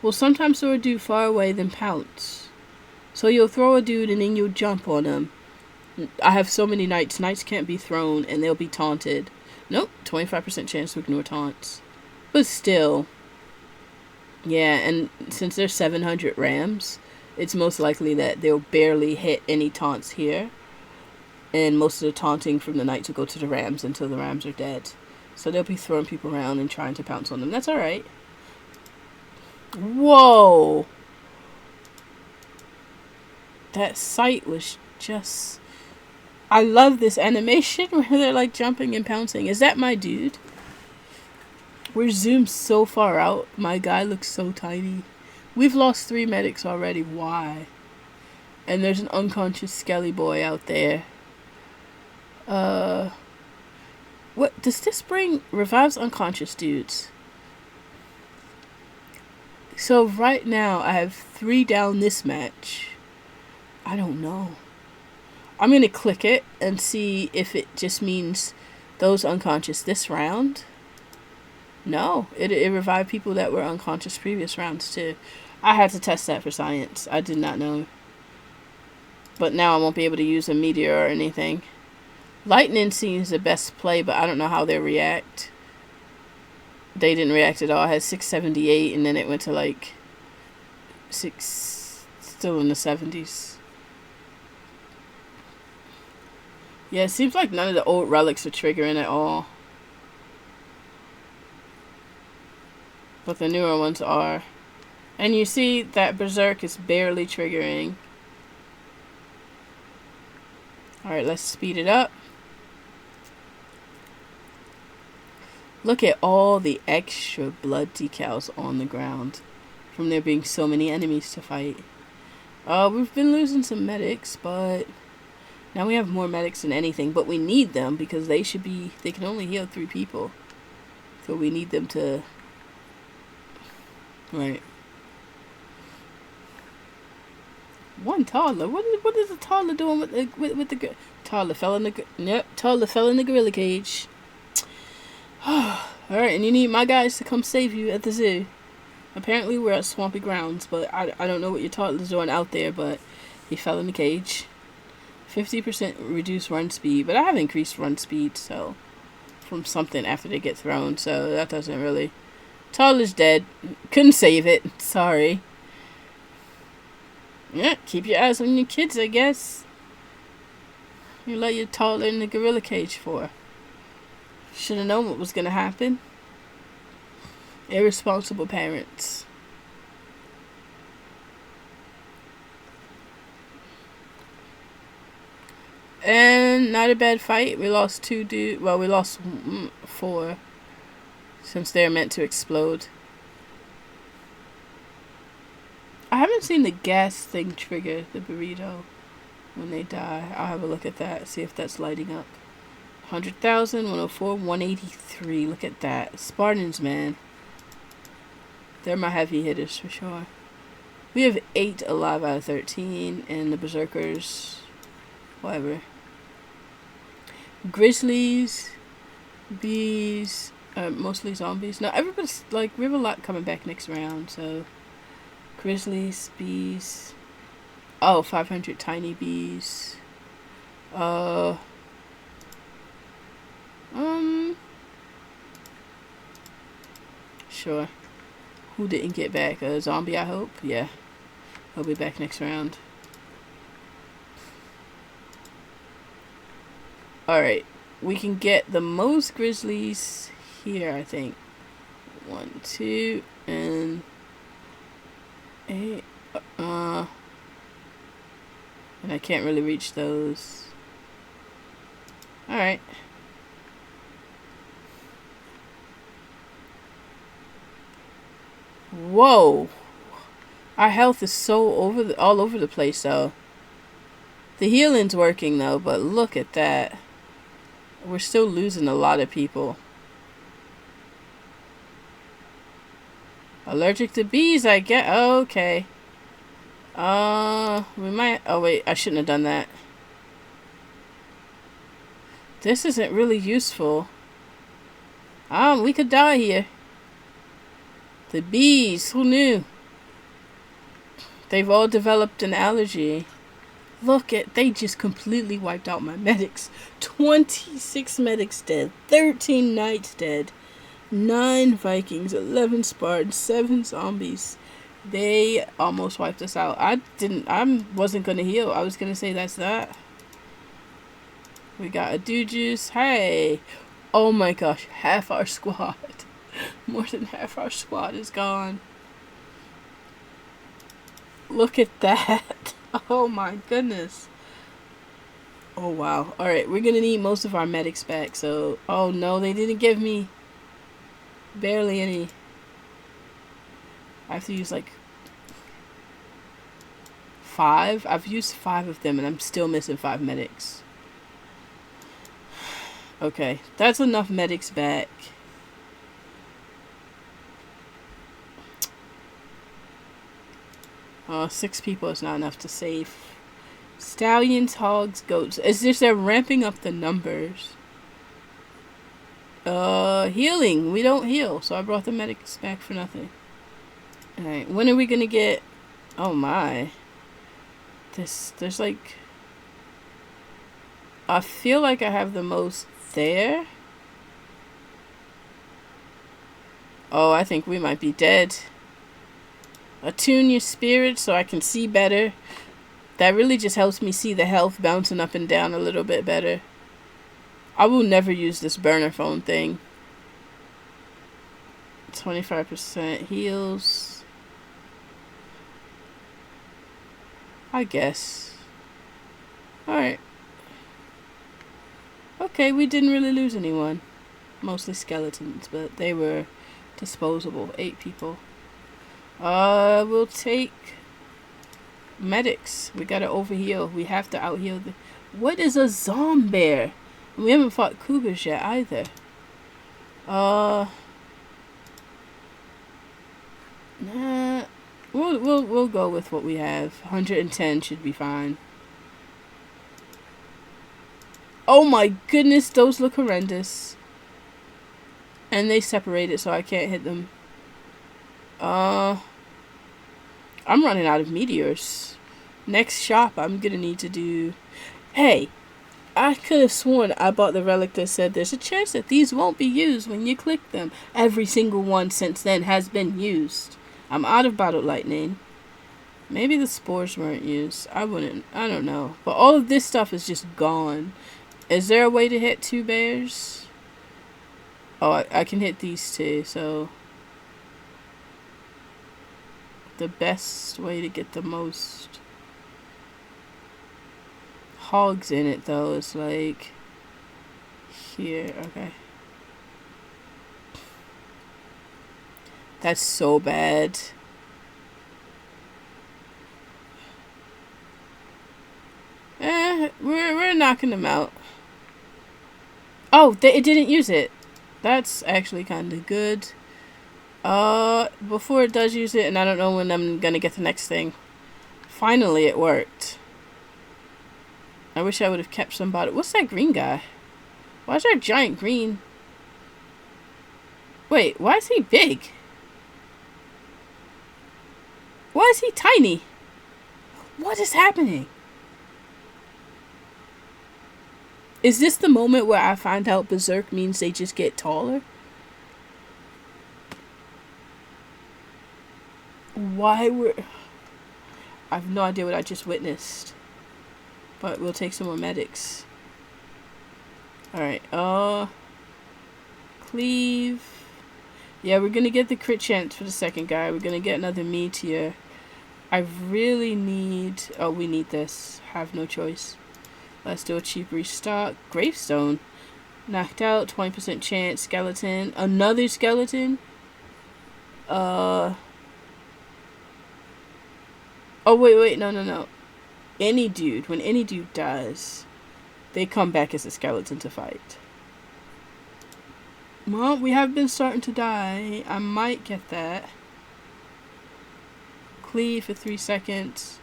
Well, sometimes they'll do far away then pounce. So you'll throw a dude and then you'll jump on them. I have so many knights. Knights can't be thrown and they'll be taunted. Nope, 25% chance to ignore taunts. But still. Yeah, and since there's 700 rams, it's most likely that they'll barely hit any taunts here. And most of the taunting from the knights will go to the rams until the rams are dead. So they'll be throwing people around and trying to pounce on them. That's alright. Whoa! That sight was just... I love this animation where they're like jumping and pouncing. Is that my dude? We're zoomed so far out. My guy looks so tiny. We've lost 3 medics already. Why? And there's an unconscious skelly boy out there. What does this bring? Revives unconscious dudes. So right now I have 3 down this match. I don't know. I'm going to click it and see if it just means those unconscious this round. No, it revived people that were unconscious previous rounds too. I had to test that for science. I did not know. But now I won't be able to use a meteor or anything. Lightning seems the best play, but I don't know how they react. They didn't react at all. I had 678 and then it went to like 6, still in the 70s. Yeah, it seems like none of the old relics are triggering at all. But the newer ones are. And you see that Berserk is barely triggering. Alright, let's speed it up. Look at all the extra blood decals on the ground from there being so many enemies to fight. We've been losing some medics, but now we have more medics than anything, but we need them because they can only heal 3 people. So we need them to... Right. One toddler. What is the toddler doing with the toddler fell in the toddler fell in the gorilla cage. Alright, and you need my guys to come save you at the zoo. Apparently we're at Swampy Grounds, but I don't know what your toddler's doing out there, but he fell in the cage. 50% reduced run speed, but I have increased run speed, so from something after they get thrown, so that doesn't really. Toddler's is dead. Couldn't save it. Sorry. Yeah, keep your eyes on your kids, I guess. You let your toddler in the gorilla cage for. Should have known what was gonna happen. Irresponsible parents. And not a bad fight. We lost 2 dudes. Well, we lost 4. Since they're meant to explode. I haven't seen the gas thing trigger the burrito when they die. I'll have a look at that. See if that's lighting up. 100,000, 104, 183. Look at that. Spartans, man. They're my heavy hitters for sure. We have 8 alive out of 13. And the berserkers, whatever. Grizzlies, bees, mostly zombies. No, everybody's like, we have a lot coming back next round, so. Grizzlies, bees. Oh, 500 tiny bees. Sure. Who didn't get back? A zombie, I hope? Yeah. He'll be back next round. Alright. We can get the most grizzlies here, I think. 1, 2, and 8. And I can't really reach those. Alright. Whoa. Our health is so all over the place, though. The healing's working, though, but look at that. We're still losing a lot of people. Allergic to bees, I get. Oh, okay. We might. Oh, wait. I shouldn't have done that. This isn't really useful. We could die here. The bees. Who knew? They've all developed an allergy. Look at. They just completely wiped out my medics. 26 medics dead. 13 knights dead. 9 Vikings, 11 Spartans, 7 zombies. They almost wiped us out. I wasn't gonna heal. I was gonna say that's that. We got a Dujuice. Hey! Oh my gosh, half our squad. More than half our squad is gone. Look at that. Oh my goodness. Oh wow. Alright, we're gonna need most of our medics back, so. Oh no, they didn't give me barely any. I have to use like 5. I've used 5 of them and I'm still missing 5 medics. Okay, that's enough medics back. Oh, 6 people is not enough to save. Stallions, hogs, goats. It's just they're ramping up the numbers. Healing. We don't heal, so I brought the medics back for nothing. Alright, when are we gonna get... Oh my. There's like... I feel like I have the most there. Oh, I think we might be dead. Attune your spirit so I can see better. That really just helps me see the health bouncing up and down a little bit better. I will never use this burner phone thing. 25% heals. I guess. Alright. Okay, we didn't really lose anyone. Mostly skeletons, but they were disposable. 8 people. We'll take medics. We gotta overheal. We have to outheal the... What is a zombie? We haven't fought cougars yet either. Nah. We'll go with what we have. 110 should be fine. Oh my goodness, those look horrendous. And they separated, so I can't hit them. I'm running out of meteors. Next shop, I'm gonna need to do... Hey, I could have sworn I bought the relic that said there's a chance that these won't be used when you click them. Every single one since then has been used. I'm out of bottled lightning. Maybe the spores weren't used. I don't know. But all of this stuff is just gone. Is there a way to hit 2 bears? Oh, I can hit these 2, so... The best way to get the most hogs in it, though, is like... Here, okay. That's so bad. We're knocking them out. Oh, it didn't use it. That's actually kind of good. Before it does use it, and I don't know when I'm gonna get the next thing. Finally, it worked. I wish I would have kept some bottle. What's that green guy? Why is there a giant green? Wait, why is he big? Why is he tiny? What is happening? Is this the moment where I find out Berserk means they just get taller? Why were... I have no idea what I just witnessed. But we'll take some more medics. Alright, cleave. Yeah, we're gonna get the crit chance for the second guy. We're gonna get another meteor. I really need... Oh, we need this. Have no choice. Let's do a cheap restock. Gravestone. Knocked out. 20% chance. Skeleton. Another skeleton. Oh, wait. No. Any dude. When any dude dies, they come back as a skeleton to fight. Well, we have been starting to die. I might get that. Cleave for 3 seconds.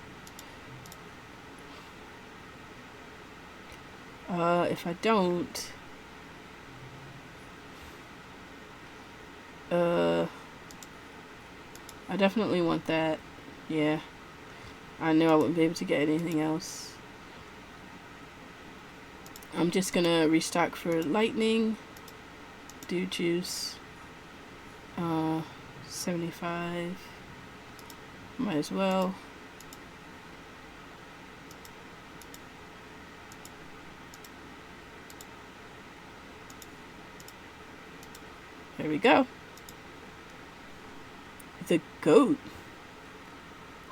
If I don't... I definitely want that. Yeah. I knew I wouldn't be able to get anything else. I'm just gonna restock for lightning. Dude juice. 75. Might as well. There we go. The goat.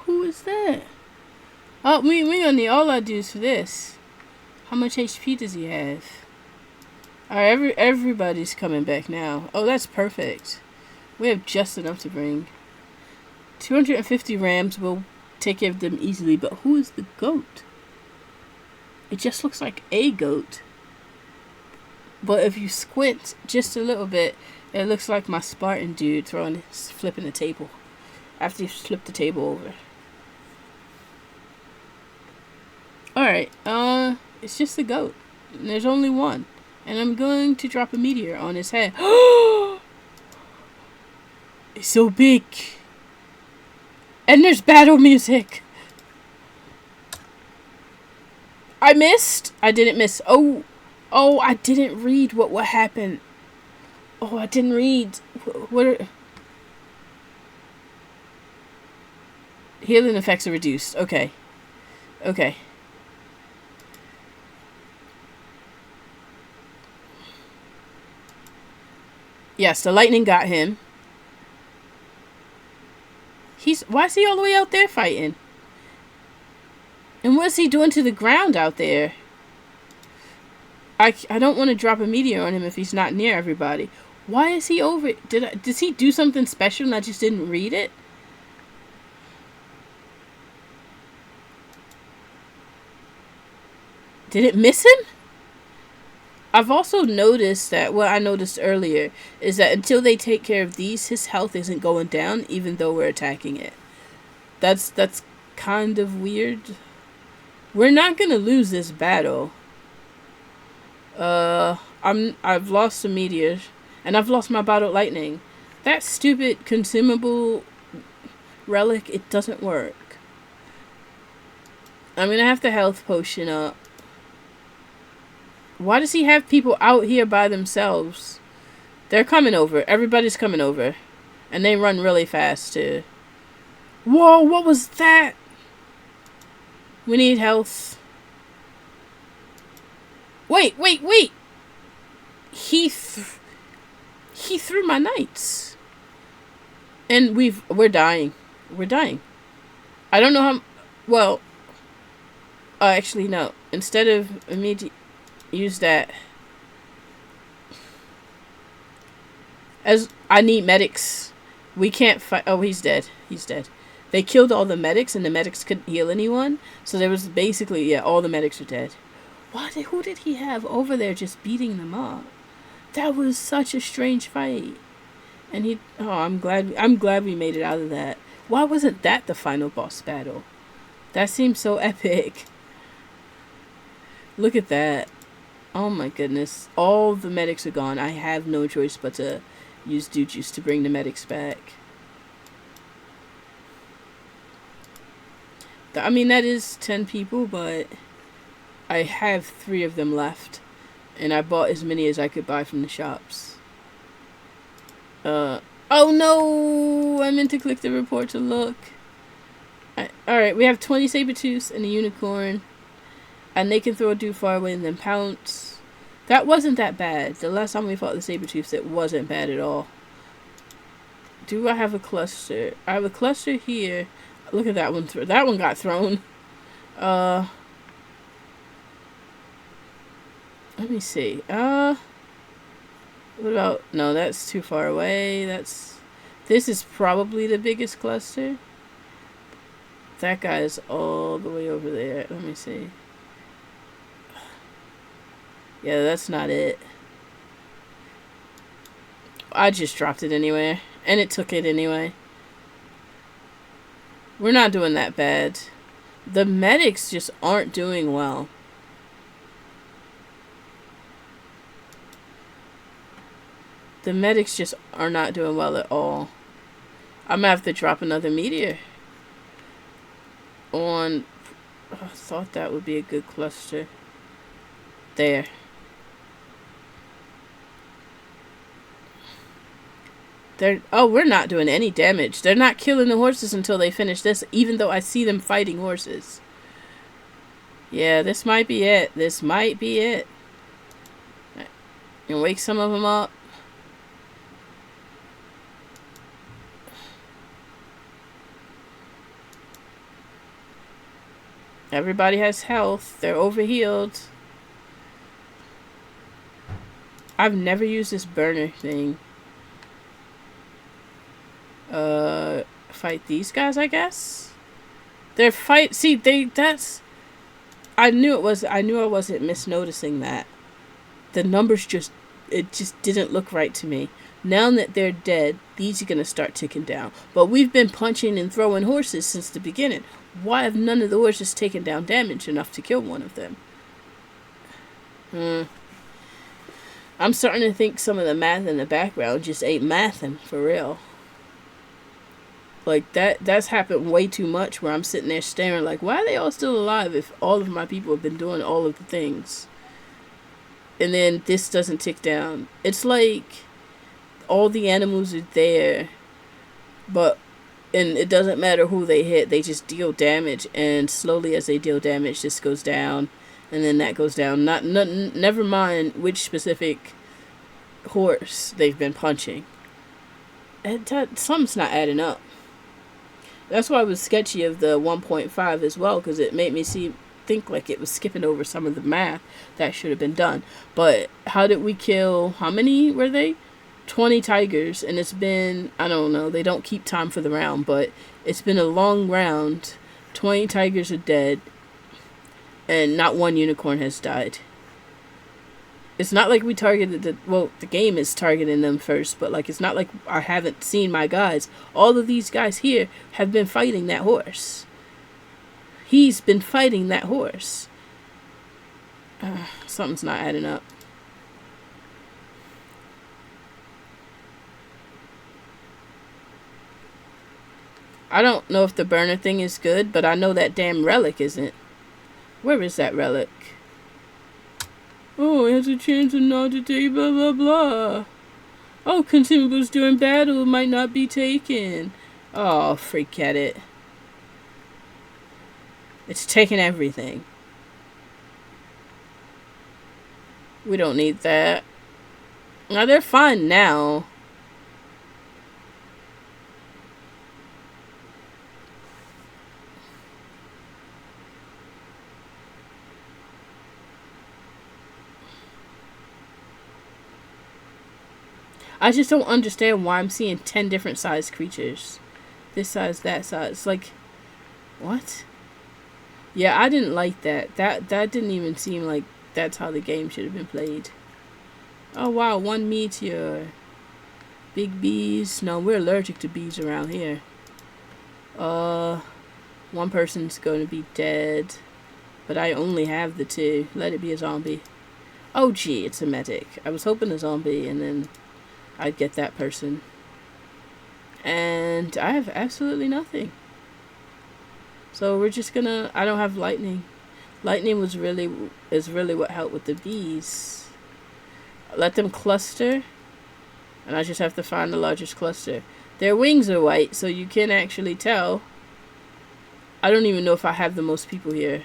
Who is that? Oh, we gonna need all our dudes for this. How much HP does he have? Alright, everybody's coming back now. Oh, that's perfect. We have just enough to bring. 250 rams will take care of them easily, but who is the goat? It just looks like a goat. But if you squint just a little bit, it looks like my Spartan dude flipping the table. After you flip the table over. Alright, it's just the goat. And there's only one. And I'm going to drop a meteor on his head. It's so big. And there's battle music. I missed. I didn't miss. Oh, I didn't read what happened. Oh, I didn't read. Healing effects are reduced. Okay. Yes, the lightning got him. Why is he all the way out there fighting? And what's he doing to the ground out there? I don't want to drop a meteor on him if he's not near everybody. Why is he over? Does he do something special and I just didn't read it? Did it miss him? I've also noticed that what I noticed earlier is that until they take care of these, his health isn't going down even though we're attacking it. That's kind of weird. We're not gonna lose this battle. I've lost a meteor and I've lost my bottled lightning. That stupid consumable relic, it doesn't work. I'm gonna have the health potion up. Why does he have people out here by themselves? They're coming over. Everybody's coming over. And they run really fast, too. Whoa, what was that? We need health. Wait. He threw my knights. And we're dying. We're dying. I don't know how... Well... actually, no. Instead of immediate... Use that. As I need medics. We can't fight... Oh, he's dead. He's dead. They killed all the medics, and the medics couldn't heal anyone. So there was basically... Yeah, all the medics are dead. What? Who did he have over there just beating them up? That was such a strange fight. And he... Oh, I'm glad we made it out of that. Why wasn't that the final boss battle? That seems so epic. Look at that. Oh my goodness. All the medics are gone. I have no choice but to use Dude Juice to bring the medics back. I mean, that is 10 people, but I have 3 of them left. And I bought as many as I could buy from the shops. Oh no! I meant to click the report to look. Alright, we have 20 Sabertooths and a unicorn. And they can throw a dude far away and then pounce. That wasn't that bad. The last time we fought the Sabertooths, it wasn't bad at all. Do I have a cluster? I have a cluster here. Look at that one. That one got thrown. Let me see. What about... No, that's too far away. This is probably the biggest cluster. That guy is all the way over there. Let me see. Yeah, that's not it. I just dropped it anyway. And it took it anyway. We're not doing that bad. The medics just aren't doing well. The medics just are not doing well at all. I'm gonna have to drop another meteor on... I thought that would be a good cluster. There. We're not doing any damage. They're not killing the horses until they finish this, even though I see them fighting horses. Yeah, this might be it. This might be it. And wake some of them up. Everybody has health. They're overhealed. I've never used this burner thing. Fight these guys, I guess? They're see, that's... I knew I wasn't misnoticing that. The numbers it just didn't look right to me. Now that they're dead, these are gonna start ticking down. But we've been punching and throwing horses since the beginning. Why have none of the horses taken down damage enough to kill one of them? I'm starting to think some of the math in the background just ain't mathing, for real. Like, that's happened way too much where I'm sitting there staring like, why are they all still alive if all of my people have been doing all of the things? And then this doesn't tick down. It's like all the animals are there, and it doesn't matter who they hit, they just deal damage, and slowly as they deal damage, this goes down, and then that goes down. Never mind which specific horse they've been punching. Something's not adding up. That's why it was sketchy of the 1.5 as well, because it made me think like it was skipping over some of the math that should have been done. But how did we kill, how many were they? 20 tigers, and it's been, I don't know, they don't keep time for the round, but it's been a long round. 20 tigers are dead, and not one unicorn has died. It's not like we targeted the game is targeting them first, but like it's not like I haven't seen my guys. All of these guys here have been fighting that horse. He's been fighting that horse. Something's not adding up. I don't know if the burner thing is good, but I know that damn relic isn't. Where is that relic? Oh, it has a chance of not to take blah blah blah. Oh, consumables during battle might not be taken. Oh, forget it. It's taking everything. We don't need that. Now they're fine now. I just don't understand why I'm seeing 10 different size creatures. This size, that size. Like, what? Yeah, I didn't like that. That didn't even seem like that's how the game should have been played. Oh, wow, one meteor. Big bees. No, we're allergic to bees around here. One person's going to be dead. But I only have the 2. Let it be a zombie. Oh, gee, it's a medic. I was hoping a zombie, and then I'd get that person. And I have absolutely nothing. So we're just gonna... I don't have lightning. Lightning is really what helped with the bees. Let them cluster. And I just have to find the largest cluster. Their wings are white, so you can actually tell. I don't even know if I have the most people here.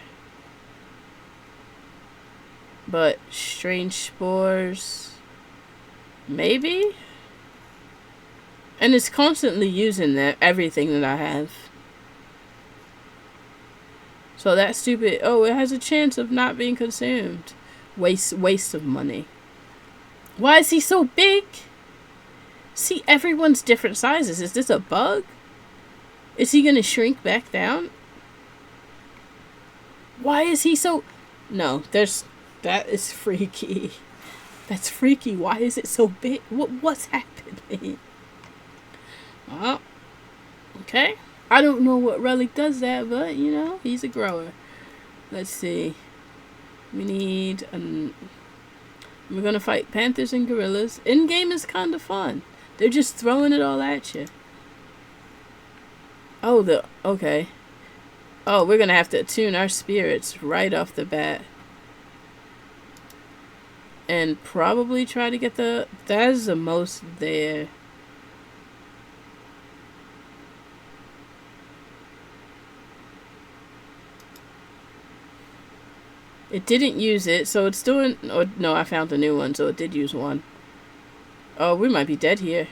But strange spores... maybe? And it's constantly using everything that I have. So that's stupid. Oh, it has a chance of not being consumed. Waste of money. Why is he so big? See, everyone's different sizes. Is this a bug? Is he gonna shrink back down? Why is he so... No, that is freaky. That's freaky. Why is it so big? What's happening? Oh, okay. I don't know what relic does that, but, you know, he's a grower. Let's see. We need... we're going to fight panthers and gorillas. In-game is kind of fun. They're just throwing it all at you. Oh, okay. Oh, we're going to have to attune our spirits right off the bat. And probably try to get that is the most there. It didn't use it, so it's doing... Or, no, I found a new one, so it did use one. Oh, we might be dead here.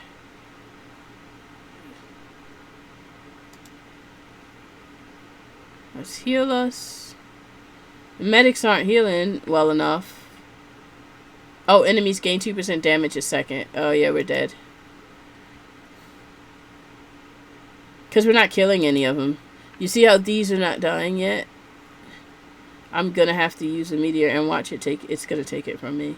Let's heal us. The medics aren't healing well enough. Oh, enemies gain 2% damage a second. Oh, yeah, we're dead. Because we're not killing any of them. You see how these are not dying yet? I'm gonna have to use a meteor and watch it take... It's gonna take it from me.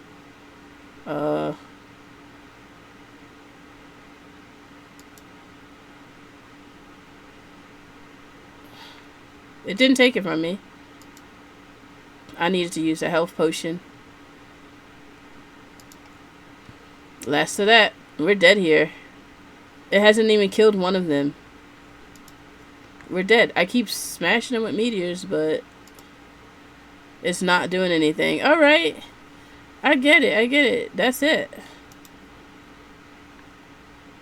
It didn't take it from me. I needed to use a health potion. Last of that. We're dead here. It hasn't even killed one of them. We're dead. I keep smashing them with meteors, but... it's not doing anything. Alright. I get it. I get it. That's it.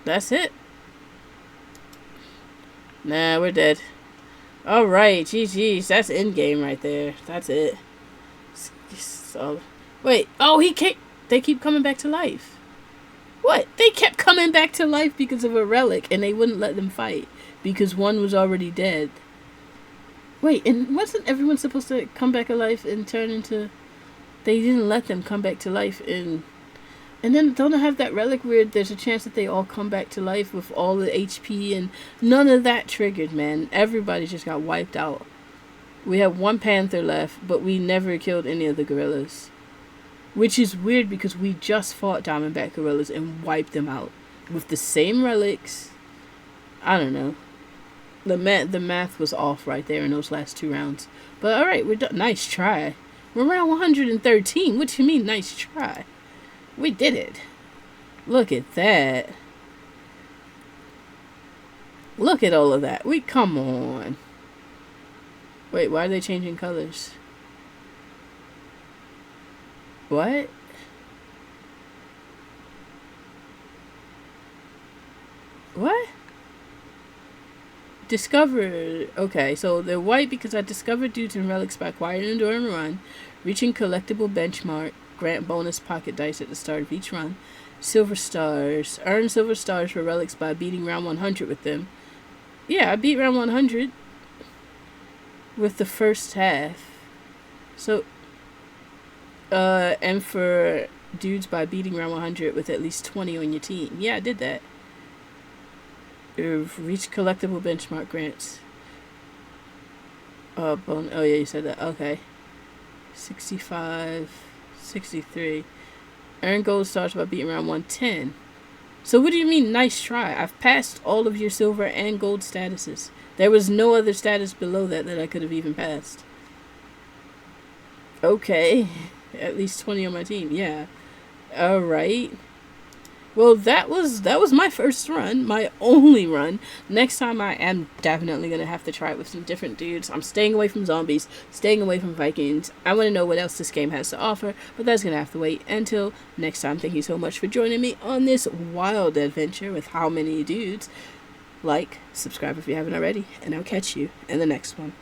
That's it. Nah, we're dead. Alright. GG's. That's in-game right there. That's it. So, wait. Oh, they keep coming back to life. What? They kept coming back to life because of a relic, and they wouldn't let them fight because one was already dead. Wait, and wasn't everyone supposed to come back alive and turn into... They didn't let them come back to life and then don't I have that relic where there's a chance that they all come back to life with all the HP, and none of that triggered, man. Everybody just got wiped out. We have one panther left, but we never killed any of the gorillas. Which is weird because we just fought diamondback gorillas and wiped them out with the same relics. I don't know. The math was off right there in those last 2 rounds. But alright, we're done. Nice try. We're around 113. What do you mean, nice try? We did it. Look at that. Look at all of that. Come on. Wait, why are they changing colors? What? What? Discovered. Okay, so they're white because I discovered dudes and relics by quiet and enduring run, reaching collectible benchmark, grant bonus pocket dice at the start of each run. Silver stars. Earn silver stars for relics by beating round 100 with them. Yeah, I beat round 100 with the first half. So, and for dudes by beating round 100 with at least 20 on your team. Yeah, I did that. Reach collectible benchmark grants. Oh yeah, you said that. Okay. 65, 63. Earn gold stars by beating round 110. So what do you mean, nice try? I've passed all of your silver and gold statuses. There was no other status below that I could have even passed. Okay. At least 20 on my team, yeah. Alright. Well, that was my first run, my only run. Next time I am definitely going to have to try it with some different dudes. I'm staying away from zombies, staying away from Vikings. I want to know what else this game has to offer, but that's going to have to wait until next time. Thank you so much for joining me on this wild adventure with How Many Dudes. Like, subscribe if you haven't already, and I'll catch you in the next one.